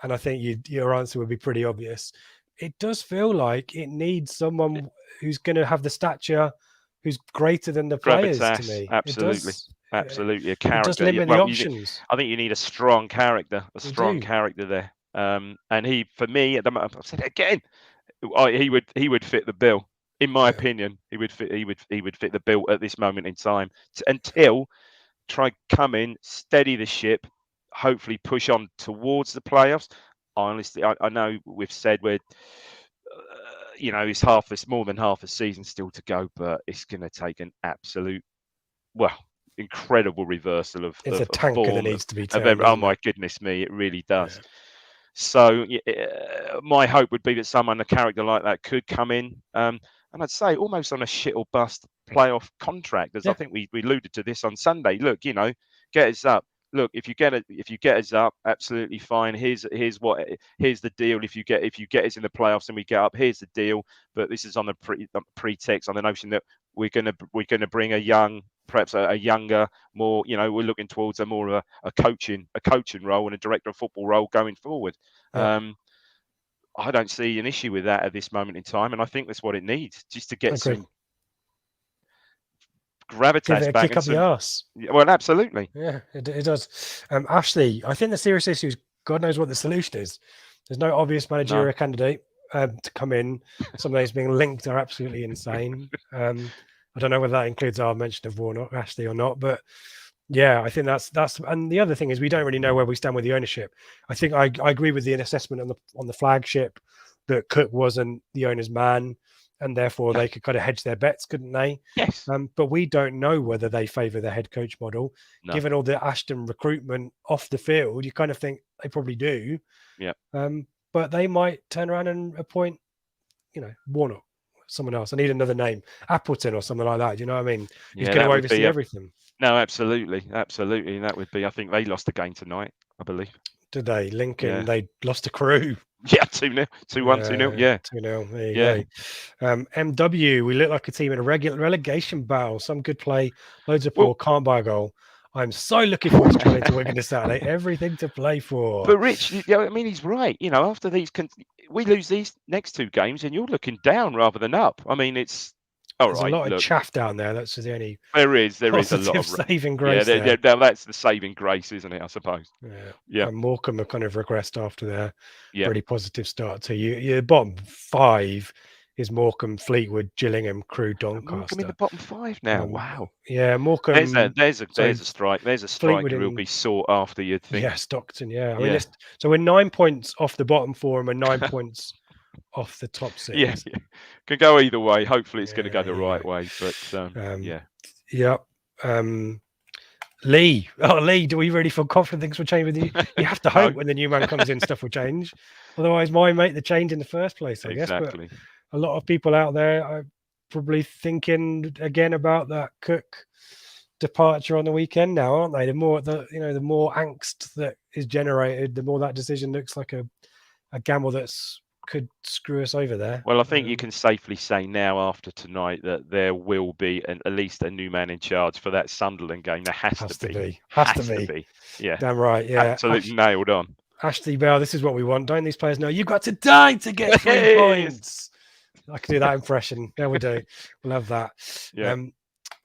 And I think your answer would be pretty obvious. It does feel like it needs someone who's going to have the stature, who's greater than the players to me. Absolutely. Absolutely. A character. It does limit the options. I think you need a strong character, character there. And he, for me, at the moment, I've said it again, he would fit the bill. In my opinion, he would fit the bill at this moment in time until try come in, steady the ship, hopefully push on towards the playoffs. Honestly, I know we've said we're it's more than half a season still to go, but it's going to take an absolute, incredible reversal of it's a tanker that needs to be turned. Oh my goodness me, it really does. Yeah. So my hope would be that someone, a character like that, could come in, and I'd say almost on a shit or bust playoff contract, as I think we alluded to this on Sunday. Look, get us up. Look, if you get us up, absolutely fine. Here's the deal. If you get us in the playoffs and we get up, here's the deal. But this is on the pretext, on the notion that we're gonna bring perhaps a younger, more, we're looking towards a more of a coaching role and a director of football role going forward. Yeah. I don't see an issue with that at this moment in time, and I think that's what it needs, just to get some gravitates give it a back kick up the arse. Well, absolutely. Yeah, it does. Ashley, I think the serious issue is God knows what the solution is. There's no obvious managerial candidate to come in. Some of those being linked are absolutely insane. I don't know whether that includes our mention of Warnock, Ashley, or not, but yeah, I think that's. And the other thing is we don't really know where we stand with the ownership. I think I agree with the assessment on the Flagship that Cook wasn't the owner's man, and therefore they could kind of hedge their bets, couldn't they? Yes. But we don't know whether they favour the head coach model. No. Given all the Ashton recruitment off the field, you kind of think they probably do. Yeah. But they might turn around and appoint, Warnock, someone else. I need another name, Appleton or something like that. Do you know what I mean? He's going to oversee everything. No, absolutely. And that would be. I think they lost a game tonight, I believe. Did they? Lincoln, they lost a Crew. Yeah, 2-0, 2-1, 2-0. Yeah, 2-0. There you go. MW, we look like a team in a relegation battle. Some good play, loads of poor, can't buy a goal. I'm so looking forward to traveling to Wigan this Saturday. Everything to play for. But Rich, I mean, he's right. After these, we lose these next 2 games, and you're looking down rather than up. I mean, it's all There's right. a lot of chaff down there. That's the only. There is a lot of saving grace. Yeah, that's the saving grace, isn't it? I suppose. Yeah. And Morecambe have kind of regressed after their really positive start. So your bottom 5 is Morecambe, Fleetwood, Gillingham, Crewe, Doncaster. Morecambe in the bottom 5 now. Wow. Yeah, Morecambe. There's a strike. There's a strike that will be sought after, you'd think. Yeah, Stockton. Yeah. I mean, so we're 9 points off the bottom 4 and we're 9 points off the top 6. Yeah. Can go either way. Hopefully, it's going to go the right way. But yeah. Lee. Lee, do we really feel confident things will change with you? You have to hope when the new man comes in, stuff will change. Otherwise, why make the change in the first place? I guess. But a lot of people out there are probably thinking again about that Cook departure on the weekend now, aren't they? The more the more angst that is generated, the more that decision looks like a gamble that's could screw us over there. Well, I think you can safely say now after tonight that there will be at least a new man in charge for that Sunderland game. There has to be. Has to be. Yeah. Damn right. Yeah. Absolutely nailed on. Ashley Bell, this is what we want. Don't these players know you've got to die to get 3 points? I can do that impression. Yeah, we do. We'll have that. Yeah.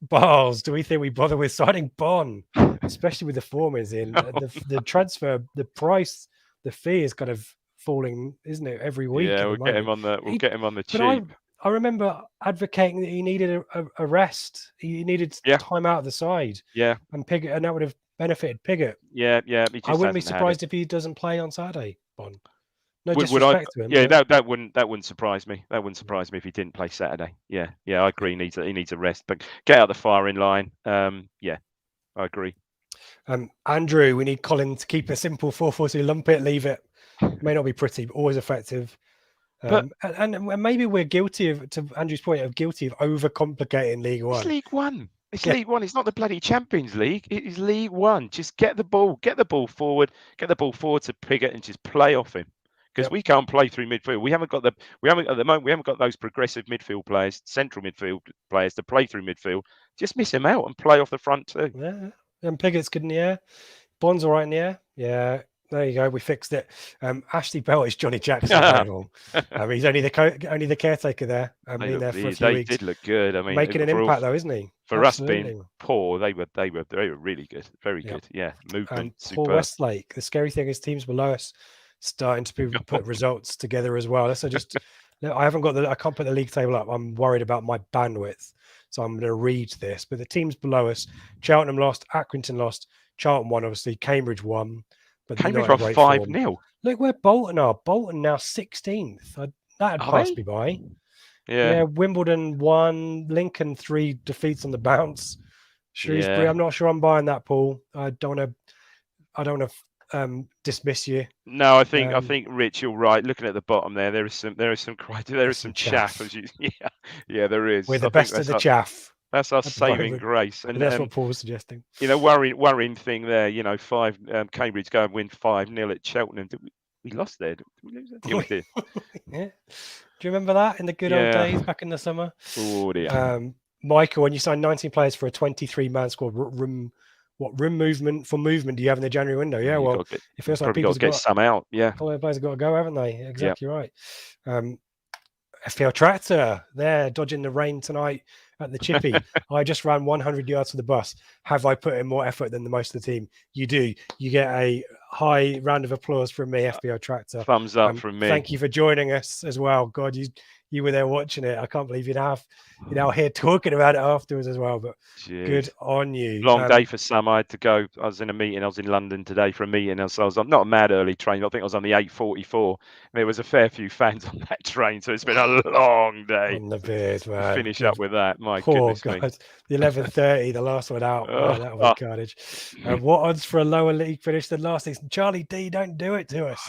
Barles, do we think we bother with signing Bon, especially with the form is in the transfer, the price, the fee is kind of falling, isn't it, every week? Yeah, we'll get him on the cheap. I remember advocating that he needed a rest. He needed time out of the side. Yeah, and Piggott, and that would have benefited Piggott. Yeah. I wouldn't be surprised if he doesn't play on Saturday. Bon. No disrespect to him. Yeah, that wouldn't surprise me. That wouldn't surprise me if he didn't play Saturday. Yeah, I agree. He needs a rest, but get out the firing line. Yeah, I agree. Andrew, we need Colin to keep a simple 4-4-2, lump it, leave it. May not be pretty, but always effective. And maybe we're guilty of, to Andrew's point, of overcomplicating League One. It's League One. League One. It's not the bloody Champions League. It is League One. Just get the ball forward to Piggott and just play off him. Because we can't play through midfield. We haven't got those progressive midfield players, central midfield players to play through midfield. Just miss him out and play off the front too. Yeah, and Piggott's good in the air. Bond's all right in the air. Yeah. There you go. We fixed it. Ashley Bell is Johnny Jackson. He's only the caretaker there. Been there for a few weeks. They did look good. I mean, making an impact though, isn't he? For Absolutely. Us being poor, they were really good. Very good. Yeah, movement. Poor Westlake. The scary thing is teams below us starting to put results together as well. So I can't put the league table up. I'm worried about my bandwidth, so I'm going to read this. But the teams below us: Cheltenham lost, Accrington lost, Charlton won, obviously, Cambridge won. But Cambridge won 5-0. Look where Bolton are. Bolton now 16th. That had passed me by. Yeah. Wimbledon won. Lincoln 3 defeats on the bounce. Shrewsbury. I'm not sure I'm buying that, Paul. I don't want to dismiss you. No, I think Rich, you're right. Looking at the bottom there is some chaff. Yeah, there is. We're the best of the chaff. That's our saving grace, and that's what Paul was suggesting. Worrying thing there. Cambridge go and win 5-0 at Cheltenham. We lost there. Did we lose that? Yeah, we did. Yeah. Do you remember that in the good old days back in the summer? Oh dear. Michael, when you signed 19 players for a 23-man squad, room movement do you have in the January window? Yeah, well, it feels like people's got to get some out. Yeah, players have got to go, haven't they? Exactly right. FPL Tractor, they're dodging the rain tonight at the Chippy. I just ran 100 yards to the bus. Have I put in more effort than the most of the team? You do. You get a high round of applause from me, FPL Tractor. Thumbs up from me. Thank you for joining us as well. God, you were there watching it. I can't believe you're now here talking about it afterwards as well. But Jeez. good on you. Long day for some. I had to go. I was in a meeting. I was in London today for a meeting. So I was not a mad early train. I think I was on the 8:44. And there was a fair few fans on that train. So it's been a long day. On the beard, man. Finish up with that. My Poor goodness God. me. The 11:30, the last one out. Man, that was carnage. What odds for a lower league finish than last season? Charlie D, don't do it to us.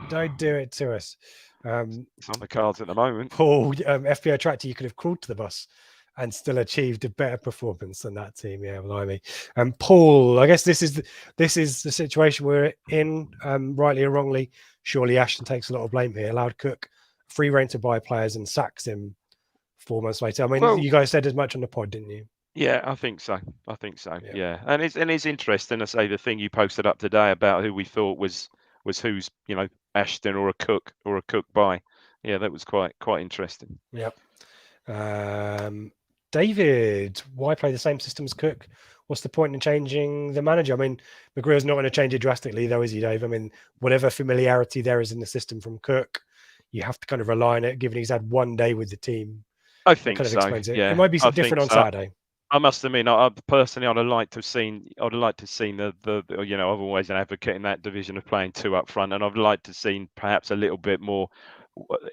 Don't do it to us. It's on the cards at the moment. Paul, FPL Tractor, you could have crawled to the bus and still achieved a better performance than that team. Yeah, blimey. Paul, I guess this is the situation we're in, rightly or wrongly. Surely Ashton takes a lot of blame here. Allowed Cook free rein to buy players and sacks him 4 months later. I mean, you guys said as much on the pod, didn't you? Yeah, I think so. Yeah. And it's interesting. I say the thing you posted up today about who we thought was who's, Ashton or a Cook buy. Yeah, that was quite interesting. Yep. David, why play the same system as Cook? What's the point in changing the manager? I mean, McGreal's not going to change it drastically, though, is he, Dave? I mean, whatever familiarity there is in the system from Cook, you have to kind of rely on it, given he's had 1 day with the team. I think so. Yeah, it might be different on Saturday. I must admit, I personally, I'd have liked to have seen the I've always an advocate in that division of playing two up front, and I'd like to have seen perhaps a little bit more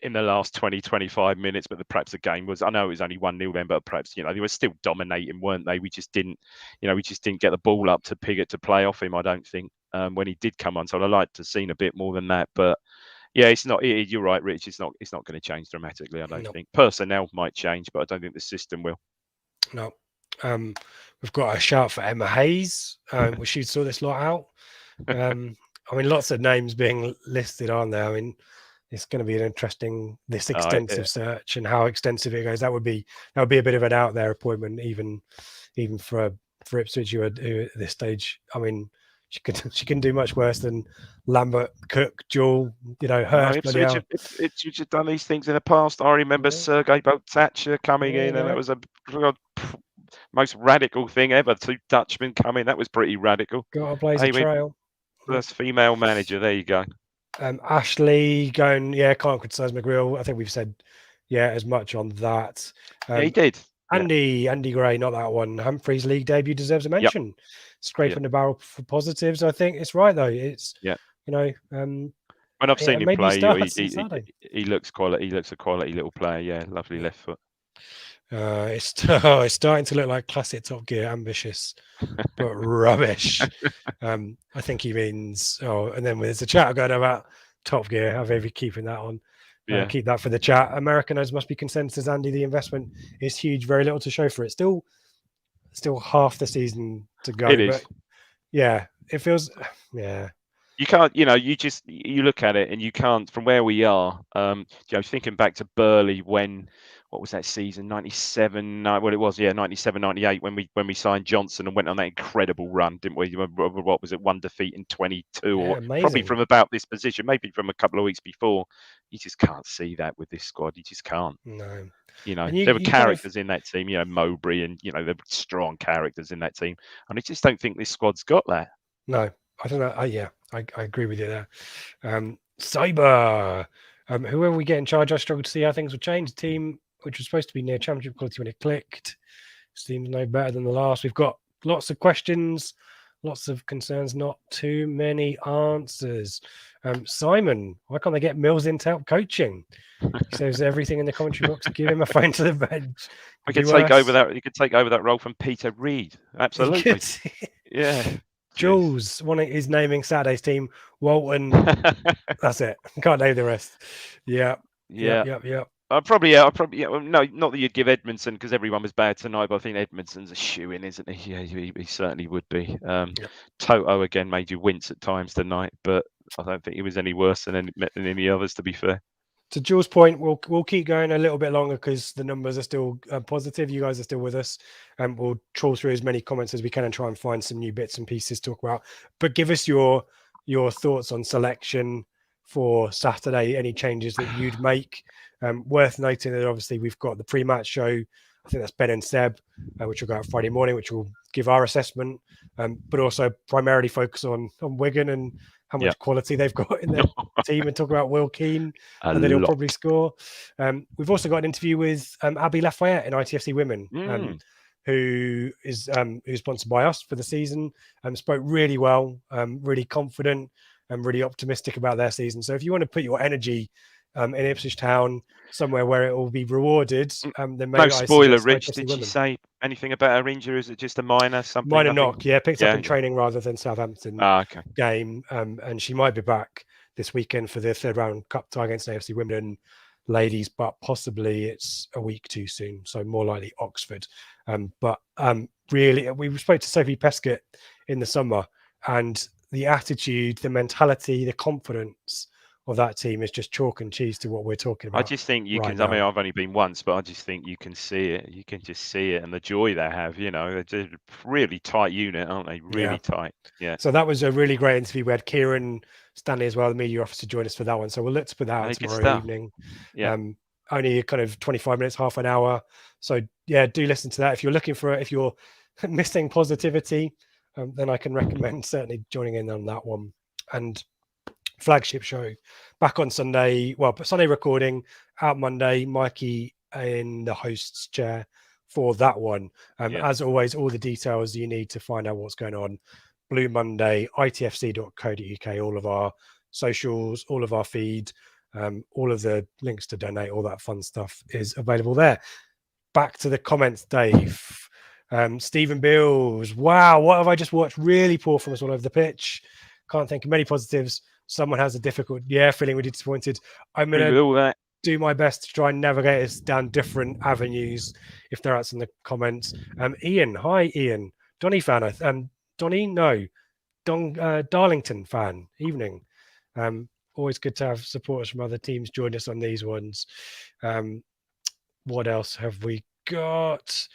in the last 20-25 minutes, but perhaps the game was, I know it was only 1-0 then, but perhaps, they were still dominating, weren't they? We just didn't get the ball up to Piggott to play off him, I don't think, when he did come on. So I'd like to have seen a bit more than that. But yeah, it's not, you're right, Rich, it's not going to change dramatically, I don't think. Personnel might change, but I don't think the system will. No. We've got a shout for Emma Hayes. We should sort this lot out. I mean, lots of names being listed on there. I mean, it's going to be an interesting, this extensive search and how extensive it goes. That would be a bit of an out there appointment, even for Ipswich, who at this stage. I mean, she can do much worse than Lambert, Cook, Jewel, Hurst. Ipswich have done these things in the past. I remember Sergei Botacher coming in, and that was a most radical thing ever. 2 Dutchmen coming. That was pretty radical. Got to blaze a trail. First female manager. There you go. Ashley going, can't criticise McGreal. I think we've said, as much on that. Yeah, he did. Andy Gray, not that one. Humphreys league debut deserves a mention. Yep. Scraping the barrel for positives. I think it's right though. It's when I've seen him play, he looks quality. He looks a quality little player. Yeah, lovely left foot. It's starting to look like classic Top Gear, ambitious but rubbish. I think he means and then there's a chat going about Top Gear. I've been keeping that on. Keep that for the chat. Americaners must be consensus, Andy. The investment is huge, very little to show for it. Still half the season to go. It is. But yeah, it feels You can't, you look at it and you can't, from where we are, thinking back to Burley what was that season? 97, 98 when we signed Johnson and went on that incredible run, didn't we? What was it? 1 defeat in 22, or amazing. Probably from about this position, maybe from a couple of weeks before. You just can't see that with this squad. You just can't. No. There were characters in that team, Mowbray, and there were strong characters in that team. And I just don't think this squad's got that. No, I don't know. I agree with you there. Cyber, whoever we get in charge, I struggle to see how things will change. The team, which was supposed to be near championship quality when it clicked, seems no better than the last. We've got lots of questions, lots of concerns, not too many answers. Simon, why can't they get Mills in to help coaching? He says everything in the commentary box. Give him a phone to the bench. We could take over that. You could take over that role from Peter Reid. Absolutely. Yeah. Jules, is naming Saturday's team. Walton. That's it. Can't name the rest. Yeah. Probably. No, not that you'd give Edmondson because everyone was bad tonight, but I think Edmondson's a shoe-in, isn't he? Yeah, he certainly would be. Toto again made you wince at times tonight, but I don't think he was any worse than any others, to be fair. To Jules' point, we'll keep going a little bit longer because the numbers are still positive. You guys are still with us, and we'll trawl through as many comments as we can and try and find some new bits and pieces to talk about. But give us your thoughts on selection for Saturday. Any changes that you'd make? Worth noting that obviously we've got the pre-match show. I I think that's Ben and Seb, which will go out Friday morning, which will give our assessment, but also primarily focus on Wigan and how much quality they've got in their team, and talk about Will Keane and that he'll probably score. We've also got an interview with Abby Lafayette in ITFC Women, who is who's sponsored by us for the season. Spoke really well, really confident, and really optimistic about their season. So if you want to put your energy in Ipswich Town, somewhere where it will be rewarded, then maybe no spoiler, Rich. Did she say anything about her injury? Is it just a minor something? Minor knock, picked up in training rather than Southampton game, and she might be back this weekend for the third round cup tie against AFC Women ladies, but possibly it's a week too soon, so more likely Oxford. But really, we spoke to Sophie Peskett in the summer, and the attitude, the mentality, the confidence of that team is just chalk and cheese to what we're talking about. I just think you can. I mean, I've only been once, but I just think you can see it. You can just see it, and the joy they have. They're just a really tight unit, aren't they? Really tight. Yeah. So that was a really great interview. We had Kieran Stanley as well, the media officer, join us for that one. So we'll look to put that out tomorrow evening. Yeah. Only kind of 25 minutes, half an hour. So do listen to that. If you're looking for it, if you're missing positivity, then I can recommend certainly joining in on that one. And Flagship show back on Sunday. Well, Sunday recording, out Monday. Mikey in the host's chair for that one. As always, all the details you need to find out what's going on. Blue Monday, itfc.co.uk, all of our socials, all of our feed, all of the links to donate, all that fun stuff is available there. Back to the comments, Dave. Stephen Bills, wow, what have I just watched? Really poor from us all over the pitch. Can't think of many positives. Someone has a difficult, feeling really disappointed. I'm going to do my best to try and navigate us down different avenues if there are some in the comments. Ian, hi, Ian. Donny fan. Donny, no. Darlington fan, evening. Always good to have supporters from other teams join us on these ones. What else have we got?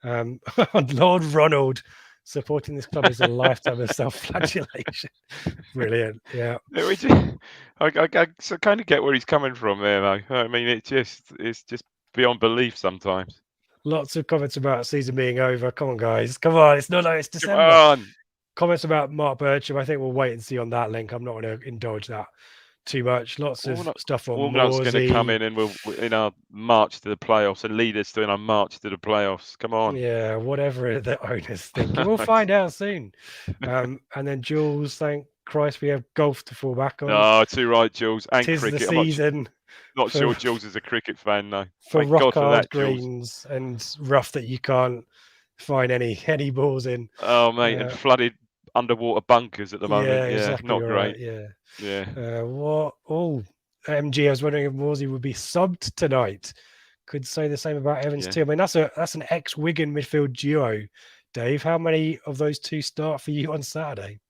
Lord Ronald, supporting this club is a lifetime of self-flagellation. Brilliant, yeah. I kind of get where he's coming from there, though. I mean, it's just beyond belief sometimes. Lots of comments about season being over. Come on, guys. Come on. It's not like it's December. Come on. Comments about Mark Bircham. I think we'll wait and see on that link. I'm not going to indulge that too much. Lots of stuff on Warnock's going to come in and we'll in our march to the playoffs and lead us in our march to the playoffs. Come on. Yeah, whatever the owner's thinking. We'll find out soon. And then Jules, thank Christ we have golf to fall back on. Oh, too right, Jules. And Tis cricket. The season. Not sure Jules is a cricket fan, though. For rock hard greens and rough that you can't find any balls in. Oh, mate, and flooded underwater bunkers at the moment. Yeah, exactly not great. Yeah. What? Oh, MG. I was wondering if Morsey would be subbed tonight. Could say the same about Evans too. I mean, that's an ex-Wigan midfield duo. Dave, how many of those two start for you on Saturday?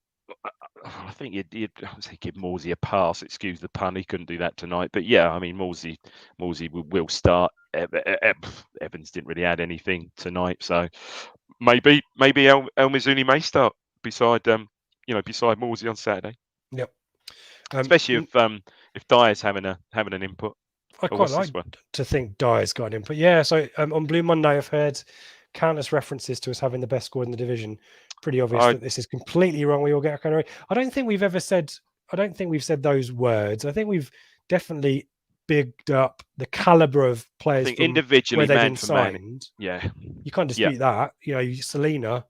I think you'd give Morsey a pass. Excuse the pun. He couldn't do that tonight. But yeah, I mean, Morsey will start. Evans didn't really add anything tonight, so maybe El Mizuni may start beside Morsey on Saturday. Yep. Especially if Dyer's having an input. I quite like to think Dyer's got an input. Yeah. So on Blue Monday, I've heard countless references to us having the best squad in the division. Pretty obvious that this is completely wrong. We all get kind of. I don't think we've said those words. I think we've definitely bigged up the caliber of players. I think individually, where they've been signed. Yeah, you can't dispute that. Selena.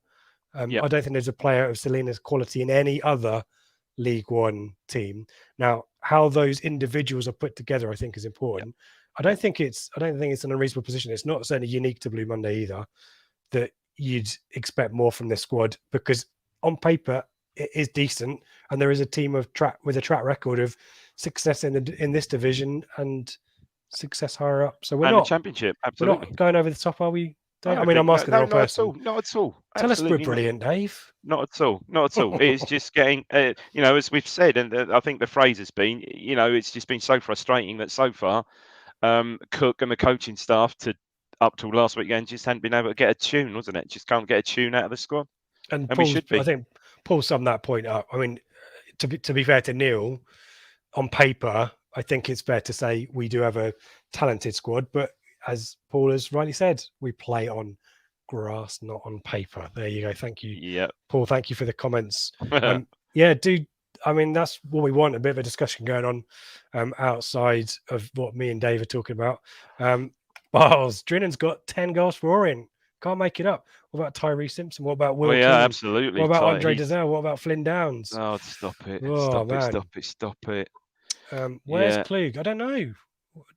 I don't think there's a player of Selena's quality in any other League One team. Now, how those individuals are put together, I think, is important. I don't think it's an unreasonable position. It's not certainly unique to Blue Monday either that you'd expect more from this squad, because on paper it is decent, and there is a team with a track record of success in this division and success higher up. So we're not the championship. Absolutely, we're not going over the top, are we? I'm asking the wrong person. Not at all. Tell us we're brilliant, Dave. Not at all. It's just getting, as we've said, and I think the phrase has been, it's just been so frustrating that so far, Cook and the coaching staff up till last weekend just hadn't been able to get a tune, wasn't it? Just can't get a tune out of the squad, and we should be. I think Paul summed that point up. I mean, to be fair to Neil, on paper, I think it's fair to say we do have a talented squad, but as Paul has rightly said, we play on grass, not on paper. There you go. Thank you, Yep. Paul. Thank you for the comments. Yeah, dude. I mean, that's what we want, a bit of a discussion going on outside of what me and Dave are talking about. Barles, Drinnan's got 10 goals for Orient. Can't make it up. What about Tyree Simpson? What about Will Well, yeah, Keane? absolutely. What about Andre Dazelle? What about Flynn Downs? Oh, stop it. Oh, Stop man. it. Stop it. Where's Yeah. Klug? I don't know.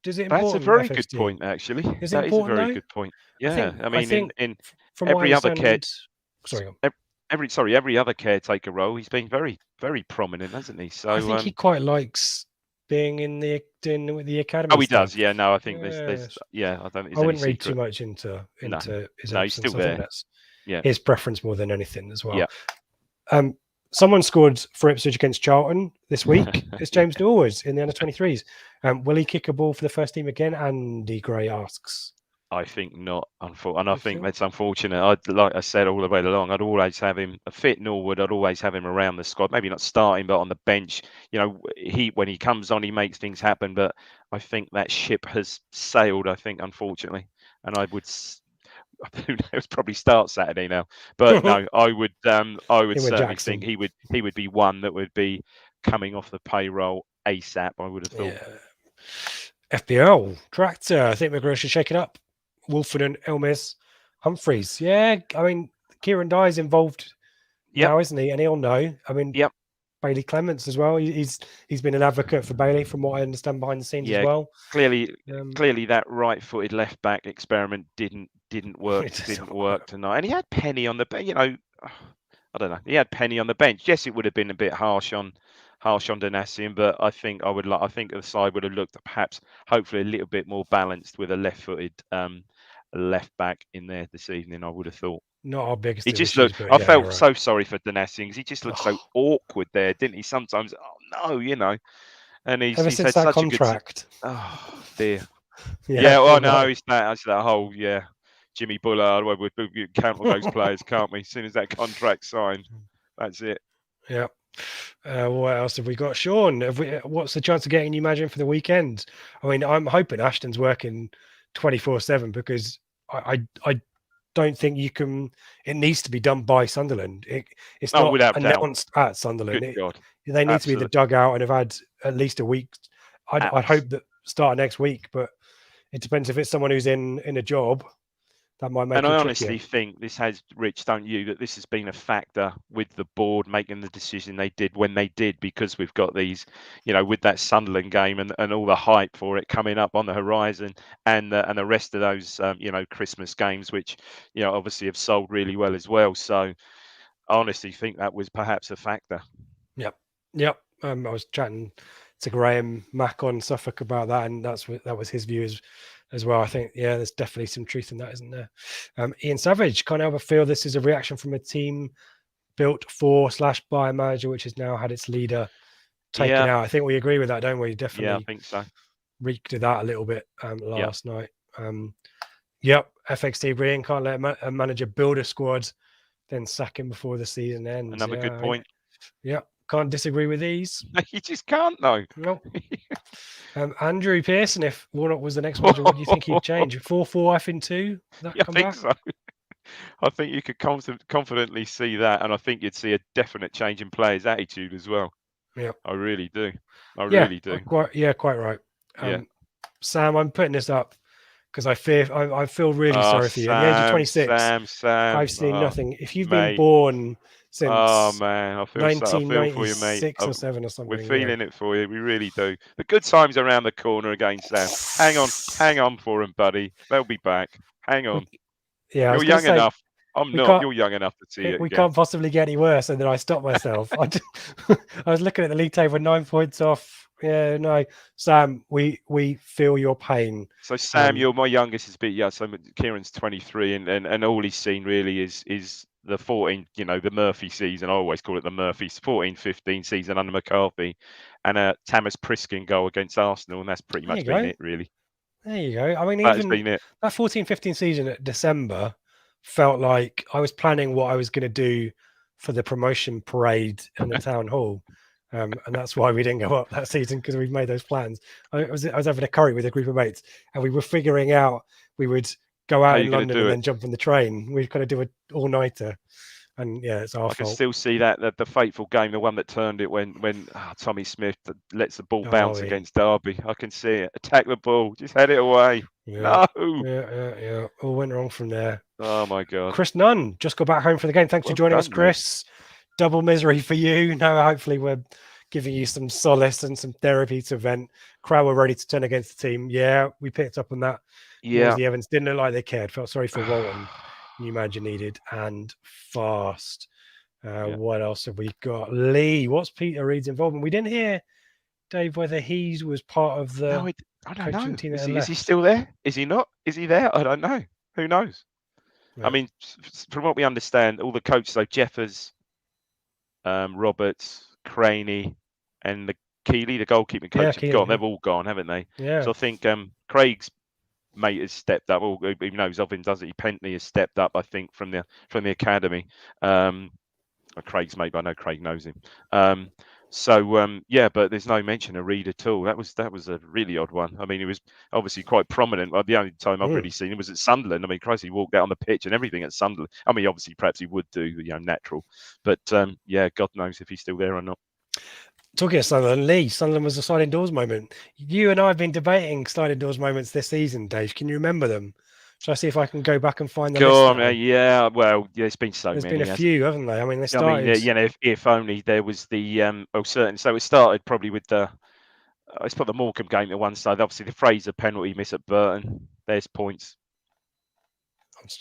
Is it That's important? a very FFC? good point, actually. Is it That is a important, very though? good point. Yeah. I think in from what I every other understand, sorry, every other caretaker role, he's been very, very prominent, hasn't he? So I think he quite likes being doing with the academy. Oh, he stuff. does. Yeah, no, I think there's I don't think I wouldn't any read too secret. much into his No, he's still absence. I think there. that's Yeah. his preference more than anything as well. Yeah. Someone scored for Ipswich against Charlton this week. It's James Norwood in the under-23s. Will he kick a ball for the first team again? Andy Gray asks. I think not, and I think that's unfortunate. Like I said all the way along, I'd always have him a fit Norwood. I'd always have him around the squad. Maybe not starting, but on the bench. You know, when he comes on, he makes things happen. But I think that ship has sailed. I think, unfortunately, and I would. Who knows? Probably start Saturday now, but no, I would certainly think he would be one that would be coming off the payroll ASAP. I would have thought. Yeah. FPL Tractor. I think McGraw should shake it up. Wolford and Elmis, Humphreys. Yeah, I mean Kieran Dye's involved now, isn't he? And he'll know. I mean, Bailey Clements as well. He's been an advocate for Bailey, from what I understand behind the scenes as well. Clearly that right-footed left back experiment didn't work. Didn't work tonight. And he had Penny on the bench. You know, I don't know. He had Penny on the bench. Yes, it would have been a bit harsh on Donasian, but I think the side would have looked perhaps, hopefully, a little bit more balanced with a left-footed left back in there this evening. I would have thought. Not our biggest. He just looked. I felt so sorry for Donasian because he just looked so awkward there, didn't he? Sometimes, oh no, you know. And he's since had that such contract. a good. Oh dear. Well, no, it's that whole Jimmy Bullard. We count all those players, can't we? As soon as that contract's signed, that's it. Yeah. What else have we got, Sean? What's the chance of getting you Imagine for the weekend? I mean, I'm hoping Ashton's working 24/7 because I don't think you can. It needs to be done by Sunderland. It's not announced at Sunderland. They need to be the dugout and have had at least a week. I'd hope that start next week, but it depends if it's someone who's in a job. That might make and it I trickier. honestly think this has, Rich, don't you, that this has been a factor with the board making the decision they did when they did, because we've got these, you know, with that Sunderland game and all the hype for it coming up on the horizon, and the rest of those, Christmas games, which, you know, obviously have sold really well as well. So I honestly think that was perhaps a factor. Yep. I was chatting to Graham Mack on Suffolk about that, and that was his view as well. I think, there's definitely some truth in that, isn't there? Ian Savage, can't help but feel this is a reaction from a team built for/by a manager which has now had its leader taken out. I think we agree with that, don't we? Definitely. Yeah, I think so. Reeked of that a little bit last night. FXT Brian, can't let a manager build a squad, then sack him before the season ends. Another good point. Can't disagree with these. You just can't, though. No. Andrew Pearson, if Warnock was the next manager, what do you think he'd change? 4-4-2? I think so. I think you could confidently see that, and I think you'd see a definite change in players' attitude as well. Yeah, I really do. Really do. Quite right. Sam, I'm putting this up because I feel really sorry for you. At the age of 26, Sam, I've seen nothing. If you've been born since I feel 1996 for you, mate. or 7 or something. We're feeling it for you. We really do. The good times are around the corner again, Sam. Hang on for them, buddy. They'll be back. Hang on. You're young enough. I'm not. You're young enough to see it. We can't possibly get any worse. And then I stopped myself. I was looking at the league table, 9 points off. Yeah, no, Sam, we feel your pain. So Sam, you're my youngest is a bit young. So Kieran's 23, and all he's seen really is the 14, the Murphy season. I always call it the Murphy's 14-15 season under McCarthy, and a Thomas Priskin goal against Arsenal, and that's pretty much been it, really. There you go. I mean, even that 14-15 season at December felt like I was planning what I was going to do for the promotion parade and the town hall. And that's why we didn't go up that season, because we've made those plans. I was having a curry with a group of mates, and we were figuring out we would go How out you in gonna London do and it? then jump on the train. We'd kind of do an all-nighter, and yeah, it's our I can fault. still see that the fateful game, the one that turned it when Tommy Smith lets the ball bounce Derby. against Derby. I can see it. Attack the ball, just head it away. Yeah, No. yeah. All went wrong from there. Oh my God. Chris Nunn just got back home from the game. Thanks for Well joining us, done, mate. Chris. Double misery for you. No, hopefully we're giving you some solace and some therapy to vent. Crow were ready to turn against the team. Yeah, we picked up on that. Yeah. The Evans didn't look like they cared. Felt sorry for Walton. New manager needed and fast. Yeah. What else have we got? Lee, what's Peter Reid's involvement? We didn't hear, Dave, whether he was part of the No, I don't coaching know. team that Is left. he still there? Is he not? Is he there? I don't know. Who knows? Yeah. I mean, from what we understand, all the coaches, so Jeffers, Roberts, Craney, and the Keeley, the goalkeeping coach, have Keeley, gone. They've all gone, haven't they? Yeah. So I think Craig's mate has stepped up. Well, he knows of him, doesn't he? Pentley has stepped up, I think, from the academy. Craig's mate, but I know Craig knows him. Yeah, but there's no mention of Reid at all. That was a really odd one. I mean, he was obviously quite prominent. Well, the only time I've really seen him was at Sunderland. I mean, Christ, he walked out on the pitch and everything at Sunderland. I mean, obviously, perhaps he would do, natural. But yeah, God knows if he's still there or not. Talking of Sunderland, Lee, Sunderland was a sliding doors moment. You and I have been debating sliding doors moments this season, Dave. Can you remember them? Shall I see if I can go back and find the list? Yeah, well, there's been so There's many. been a few, haven't they? I mean, they started. If only there was the certain. So it started probably with the. Let's put the Morecambe game to one side. Obviously, the Fraser penalty miss at Burton. There's points.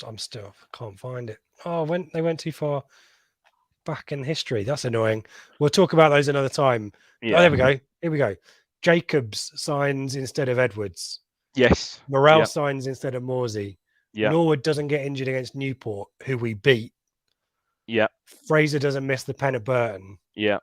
I'm still can't find it. Oh, they went too far back in history. That's annoying. We'll talk about those another time. Yeah. Oh, there we go. Here we go. Jacobs signs instead of Edwards. Yes. Morrell signs instead of Morsey. Yeah. Norwood doesn't get injured against Newport, who we beat. Yeah. Fraser doesn't miss the pen at Burton. Yeah.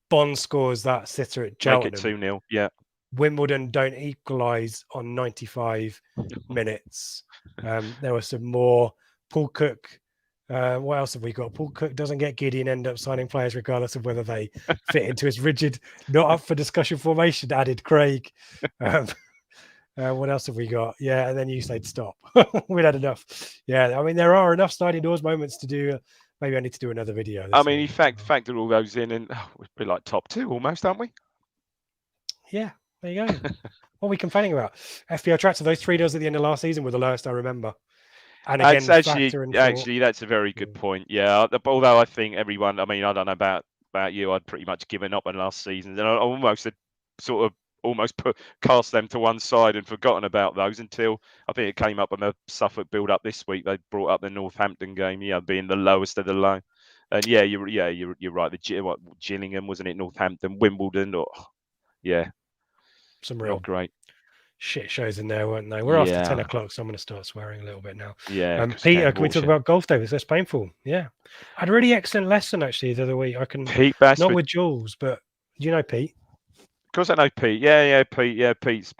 Bond scores that sitter at Charlton. Make it 2-0. Yeah. Wimbledon don't equalise on 95 minutes. There were some more. Paul Cook. What else have we got? Paul Cook doesn't get giddy and end up signing players regardless of whether they fit into his rigid, not up for discussion formation, added Craig. What else have we got? Yeah, and then you said stop. We'd had enough. Yeah, I mean, there are enough sliding doors moments to do. Maybe I need to do another video. I mean, in fact, factor all those in, and we'd be like top 2 almost, aren't we? Yeah, there you go. What are we complaining about? FPL Tractor, those 3 doors at the end of last season were the lowest I remember. And again, actually, that's a very good point. Yeah, although I think everyone, I mean, I don't know about you, I'd pretty much given up on last season, and I almost had sort of cast them to one side and forgotten about those until I think it came up on the Suffolk build-up this week. They brought up the Northampton game, being the lowest of the low. And you're right. Gillingham, wasn't it? Northampton, Wimbledon, some real great shit shows in there, weren't they? We're after 10 o'clock, so I'm going to start swearing a little bit now. Yeah. Peter, can we talk about golf, David? That's painful. Yeah. I had a really excellent lesson actually the other week. Pete Bassford. Not with Jules, but do you know Pete? Of course I know Pete. Yeah, Pete. Yeah, Pete's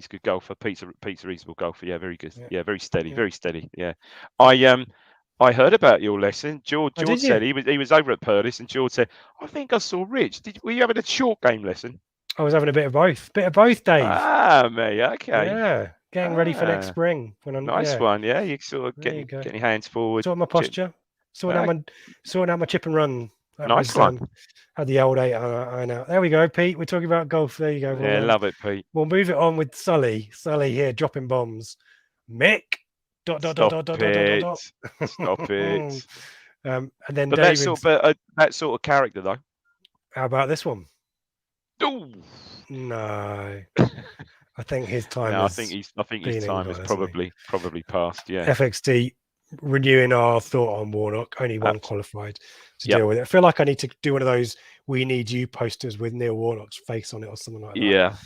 good golfer. Pete's a reasonable golfer. Yeah, very good. Yeah, very steady. Very steady. Yeah. I heard about your lesson. George said he was over at Purlis, and George said, I think I saw Rich. Were you having a short game lesson? I was having a bit of both. Dave. Ah, mate. Okay. Yeah. Getting ready for next spring. Nice one. Yeah, you sort of getting your hands forward. Sorting my posture. Sorting out my chip and run. Nice one. Had the old 8 iron out. There we go, Pete. We're talking about golf. There you go. Yeah, love it, Pete. We'll move it on with Sully. Sully here dropping bombs. Mick. Stop it. And then but that sort of character though. How about this one? Ooh. No. I think his time. No, I think his time is probably past. Yeah. FXT renewing our thought on Warnock. Only one qualified to deal with it. I feel like I need to do one of those "We Need You" posters with Neil Warnock's face on it or something like that. Yeah.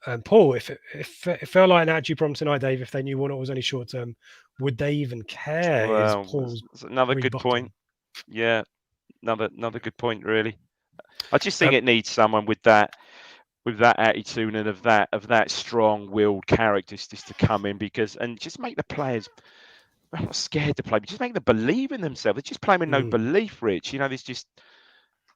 And Paul, if it felt like an attitude problem tonight, Dave, if they knew Warnock was only short term, would they even care? Well, another good point. Yeah, another good point. Really, I just think it needs someone with that attitude and of that strong-willed character just to come in and just make the players. I'm not scared to play, but just make them believe in themselves. They're just playing with no belief, Rich. There's just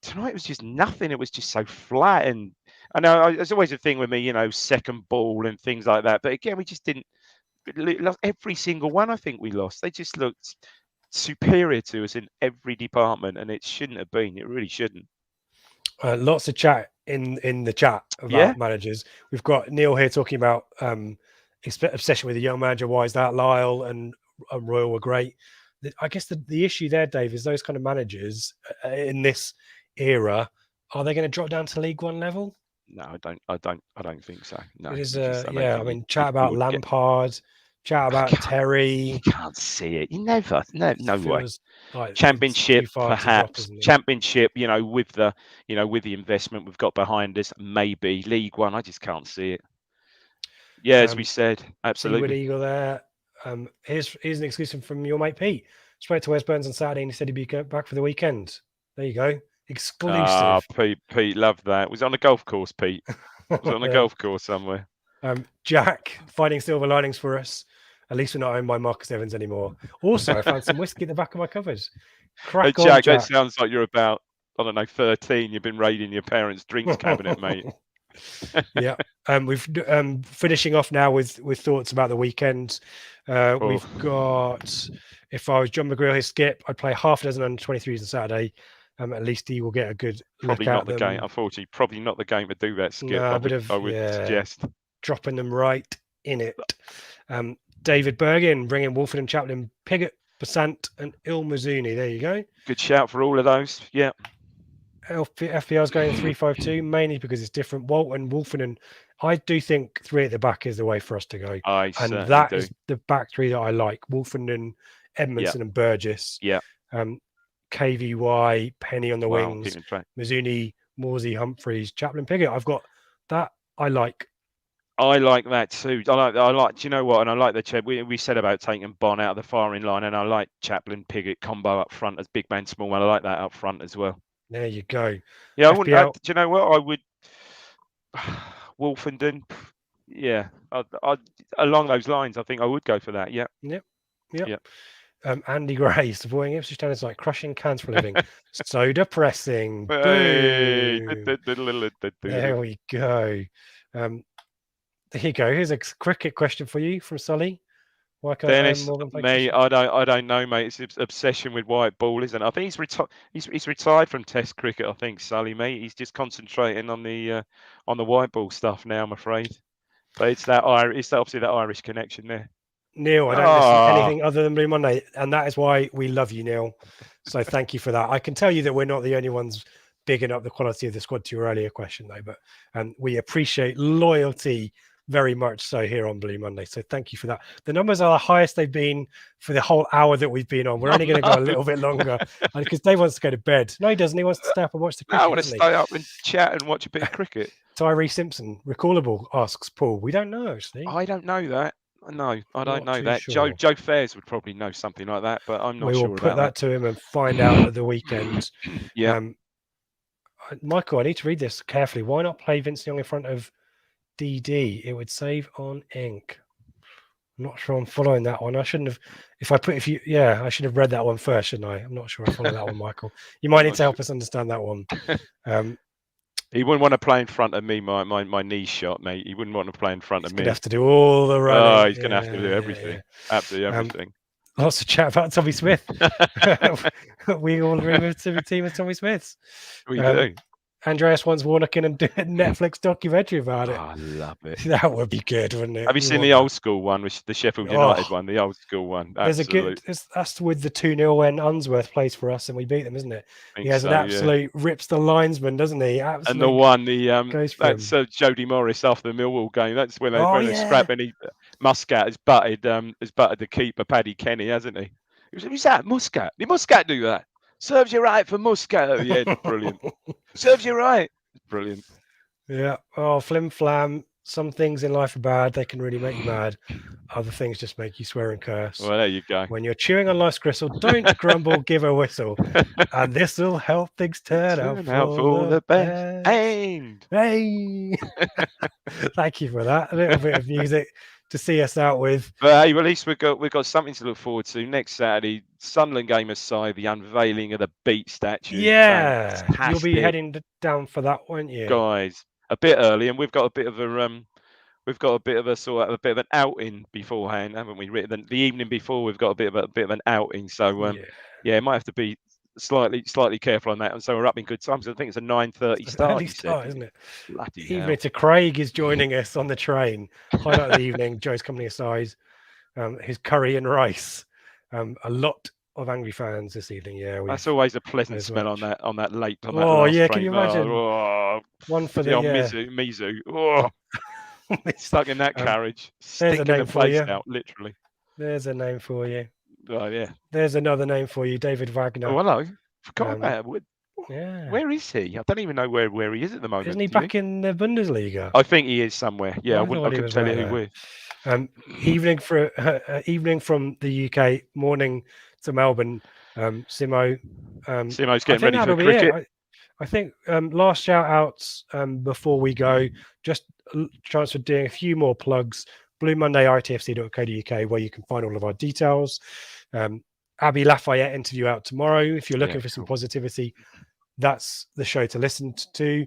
tonight it was just nothing. It was just so flat. And I know there's always a thing with me, you know, second ball and things like that. But again, we just didn't. Lost every single one. I think we lost. They just looked superior to us in every department, and it shouldn't have been. It really shouldn't. Lots of chat in the chat about managers. We've got Neil here talking about obsession with a young manager. Why is that? Lyle and Royal were great. I guess the issue there, Dave, is those kind of managers in this era, are they going to drop down to League One level? No, I don't think so. No, it is. I mean, chat about Lampard, chat about Terry. You can't see it. You never. No way. Like Championship, perhaps. Championship. You know, with the investment we've got behind us, maybe League One. I just can't see it. Yeah, as we said, absolutely. Seawood Eagle there. Here's an exclusive from your mate Pete. Spoke to Wes Burns on Saturday and he said he'd be back for the weekend. There you go. Exclusive. Ah, Pete, love that. Was it on a golf course, Pete? Was it on a golf course somewhere? Jack, finding silver linings for us. At least we're not owned by Marcus Evans anymore. Also, I found some whiskey at the back of my cupboard. Crack on, Jack. That sounds like you're about, I don't know, 13. You've been raiding your parents' drinks cabinet, mate. Yeah. We've finishing off now with thoughts about the weekend. We've got, if I was John McGreal, his skip, I'd play half a dozen under 23s on Saturday. At least he will get a good probably look not at the them. game. Unfortunately, probably not the game to do that skip. No, I would suggest dropping them right in it. David Bergin bringing Wolford and Chaplin, Piggott, Basant, and Ilmazuni. There you go. Good shout for all of those. Yeah. FPL's going 3-5-2 mainly because it's different. Walton, Wolford, and I do think 3 at the back is the way for us to go. And that is the back 3 that I like. Wolford and Edmondson and Burgess. Yeah. KVY, Penny on the wings, Mazzuni, Morsey, Humphreys, Chaplin, Piggott. I've got that. I like that too. I like. Do you know what? And I like the we said about taking Bon out of the firing line, and I like Chaplin, Piggott combo up front as big man, small man. I like that up front as well. There you go. Yeah, I wouldn't. Do you know what? I would. Wolfenden. Yeah, along those lines, I think I would go for that. Yeah. Yep. Andy Gray supporting Ipswich Town is like crushing cans for a living. So depressing. Hey. There we go. There you go. Here's a cricket question for you from Sully. Why can't Dennis, mate, I don't know, mate. It's obsession with white ball, isn't it? I think he's retired from Test cricket. I think Sully, mate. He's just concentrating on the white ball stuff now, I'm afraid. But it's obviously that Irish connection there. Neil, I don't listen to anything other than Blue Monday, and that is why we love you, Neil. So thank you for that. I can tell you that we're not the only ones bigging up the quality of the squad to your earlier question, though, but we appreciate loyalty very much so here on Blue Monday. So thank you for that. The numbers are the highest they've been for the whole hour that we've been on. We're only going to go a little bit longer because Dave wants to go to bed. No, he doesn't. He wants to stay up and watch the cricket. I want to stay up and chat and watch a bit of cricket. Tyree Simpson, recallable, asks Paul. We don't know, actually. I don't know that. No, I don't know that. Sure. Joe Fairs would probably know something like that, but I'm not sure. We will put that to him and find out at the weekend. Yeah. Michael, I need to read this carefully. Why not play Vince Young in front of DD? It would save on ink. I'm not sure I'm following that one. I shouldn't have. I should have read that one first, shouldn't I? I'm not sure I follow that one, Michael. You might need to help us understand that one. He wouldn't want to play in front of me, my knee shot, mate. He wouldn't want to play in front of me. He's going to have to do all the running. Oh, he's going to have to do everything. Absolutely everything. Lots of chat about Tommy Smith. We all remember the team of Tommy Smiths. We do. Andreas wants Warnock in and do a Netflix documentary about it. Oh, I love it. That would be good, wouldn't it? Have you seen the old school one, the Sheffield United one, the old school one? Absolutely. That's with the 2-0 when Unsworth plays for us and we beat them, isn't it? He has an absolute rips the linesman, doesn't he? Absolute and the one, that's Jody Morris after the Millwall game. That's when they scrap and Muscat has butted the keeper, Paddy Kenny, hasn't he? Who's that? Muscat. Did Muscat do that? Serves you right for Muscat. Yeah, brilliant. Serves you right. Brilliant. Yeah. Oh, flim flam. Some things in life are bad. They can really make you mad. Other things just make you swear and curse. Well, there you go. When you're chewing on life's gristle, don't grumble, give a whistle. And this will help things turn out for the best. Hey! Thank you for that. A little bit of music to see us out with. But hey, well, at least we've got something to look forward to next Saturday. Sunderland game aside, the unveiling of the Beat statue. Yeah, you'll be Fantastic, heading down for that, won't you? guys. A bit early, and we've got a bit of a sort of a bit of an outing beforehand, haven't we? The evening before, we've got a bit of an outing. So yeah, it might have to be slightly careful on that. And so we're up in good times. I think it's a 9:30 start. Early start, isn't it? Bloody Evening hell. to Craig is joining us on the train. Highlight of the evening. Joe's company aside, his curry and rice. A lot of angry fans this evening. Yeah, that's always a pleasant smell on that late. On that oh last yeah, train. can you imagine? One for the Mizu. Oh, stuck in that carriage, stinking the place out, literally. There's a name for you. Oh yeah. There's another name for you, David Wagner. Oh hello. Forgot about it. Yeah. Where is he? I don't even know where he is at the moment. Isn't he back in the Bundesliga? I think he is somewhere. Yeah, I couldn't tell you who we're. Evening from the UK, morning to Melbourne. Simo's getting ready for cricket. I think last shout outs before we go, just a chance for doing a few more plugs. Blue Monday, ITFC.co.uk, where you can find all of our details. Abby Lafayette interview out tomorrow. If you're looking for some positivity, that's the show to listen to.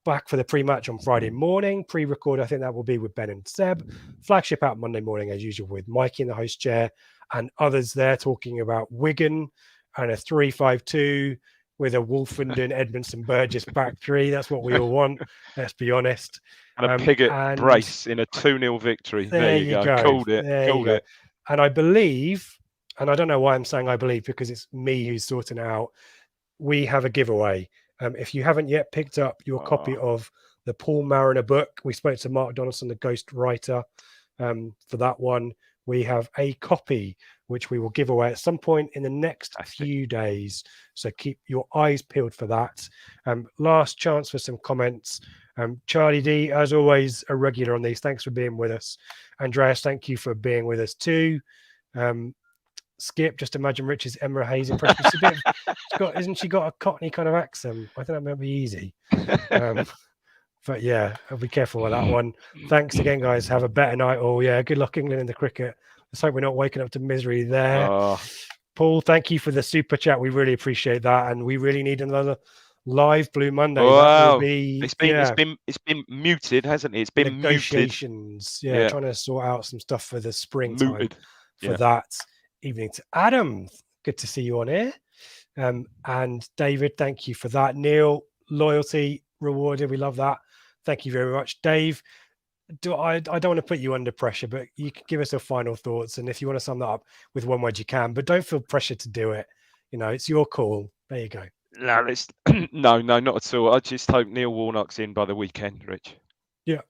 Back for the pre-match on Friday morning. Pre-record, I think that will be with Ben and Seb. Flagship out Monday morning, as usual, with Mikey in the host chair and others there talking about Wigan and a 3-5-2 with a Wolfenden, Edmondson, Burgess back three. That's what we all want, let's be honest. And a Pigott brace in a 2-0 victory. There you go. Called it. And I believe, and I don't know why I'm saying I believe, because it's me who's sorting out, we have a giveaway. If you haven't yet picked up your copy of the Paul Mariner book, we spoke to Mark Donaldson, the ghost writer, for that one. We have a copy which we will give away at some point in the next few days. So keep your eyes peeled for that. Last chance for some comments. Charlie D, as always, a regular on these. Thanks for being with us. Andreas, thank you for being with us too. Skip, just imagine Rich's Emma Hayes impression. Isn't she got a Cockney kind of accent? I think that might be easy. But yeah, I'll be careful with that one. Thanks again, guys. Have a better night. Oh yeah, good luck England in the cricket. Let's hope we're not waking up to misery there. Paul, thank you for the super chat. We really appreciate that, and we really need another live Blue Monday. Wow, it's been muted, hasn't it? It's been negotiations. Muted. Trying to sort out some stuff for the springtime for that. Evening to Adam. Good to see you on here. And David, thank you for that. Neil, loyalty rewarded. We love that. Thank you very much, Dave. I don't want to put you under pressure, but you can give us your final thoughts. And if you want to sum that up with one word, you can, but don't feel pressure to do it. You know, it's your call. There you go. No, not at all. I just hope Neil Warnock's in by the weekend, Rich. Yeah.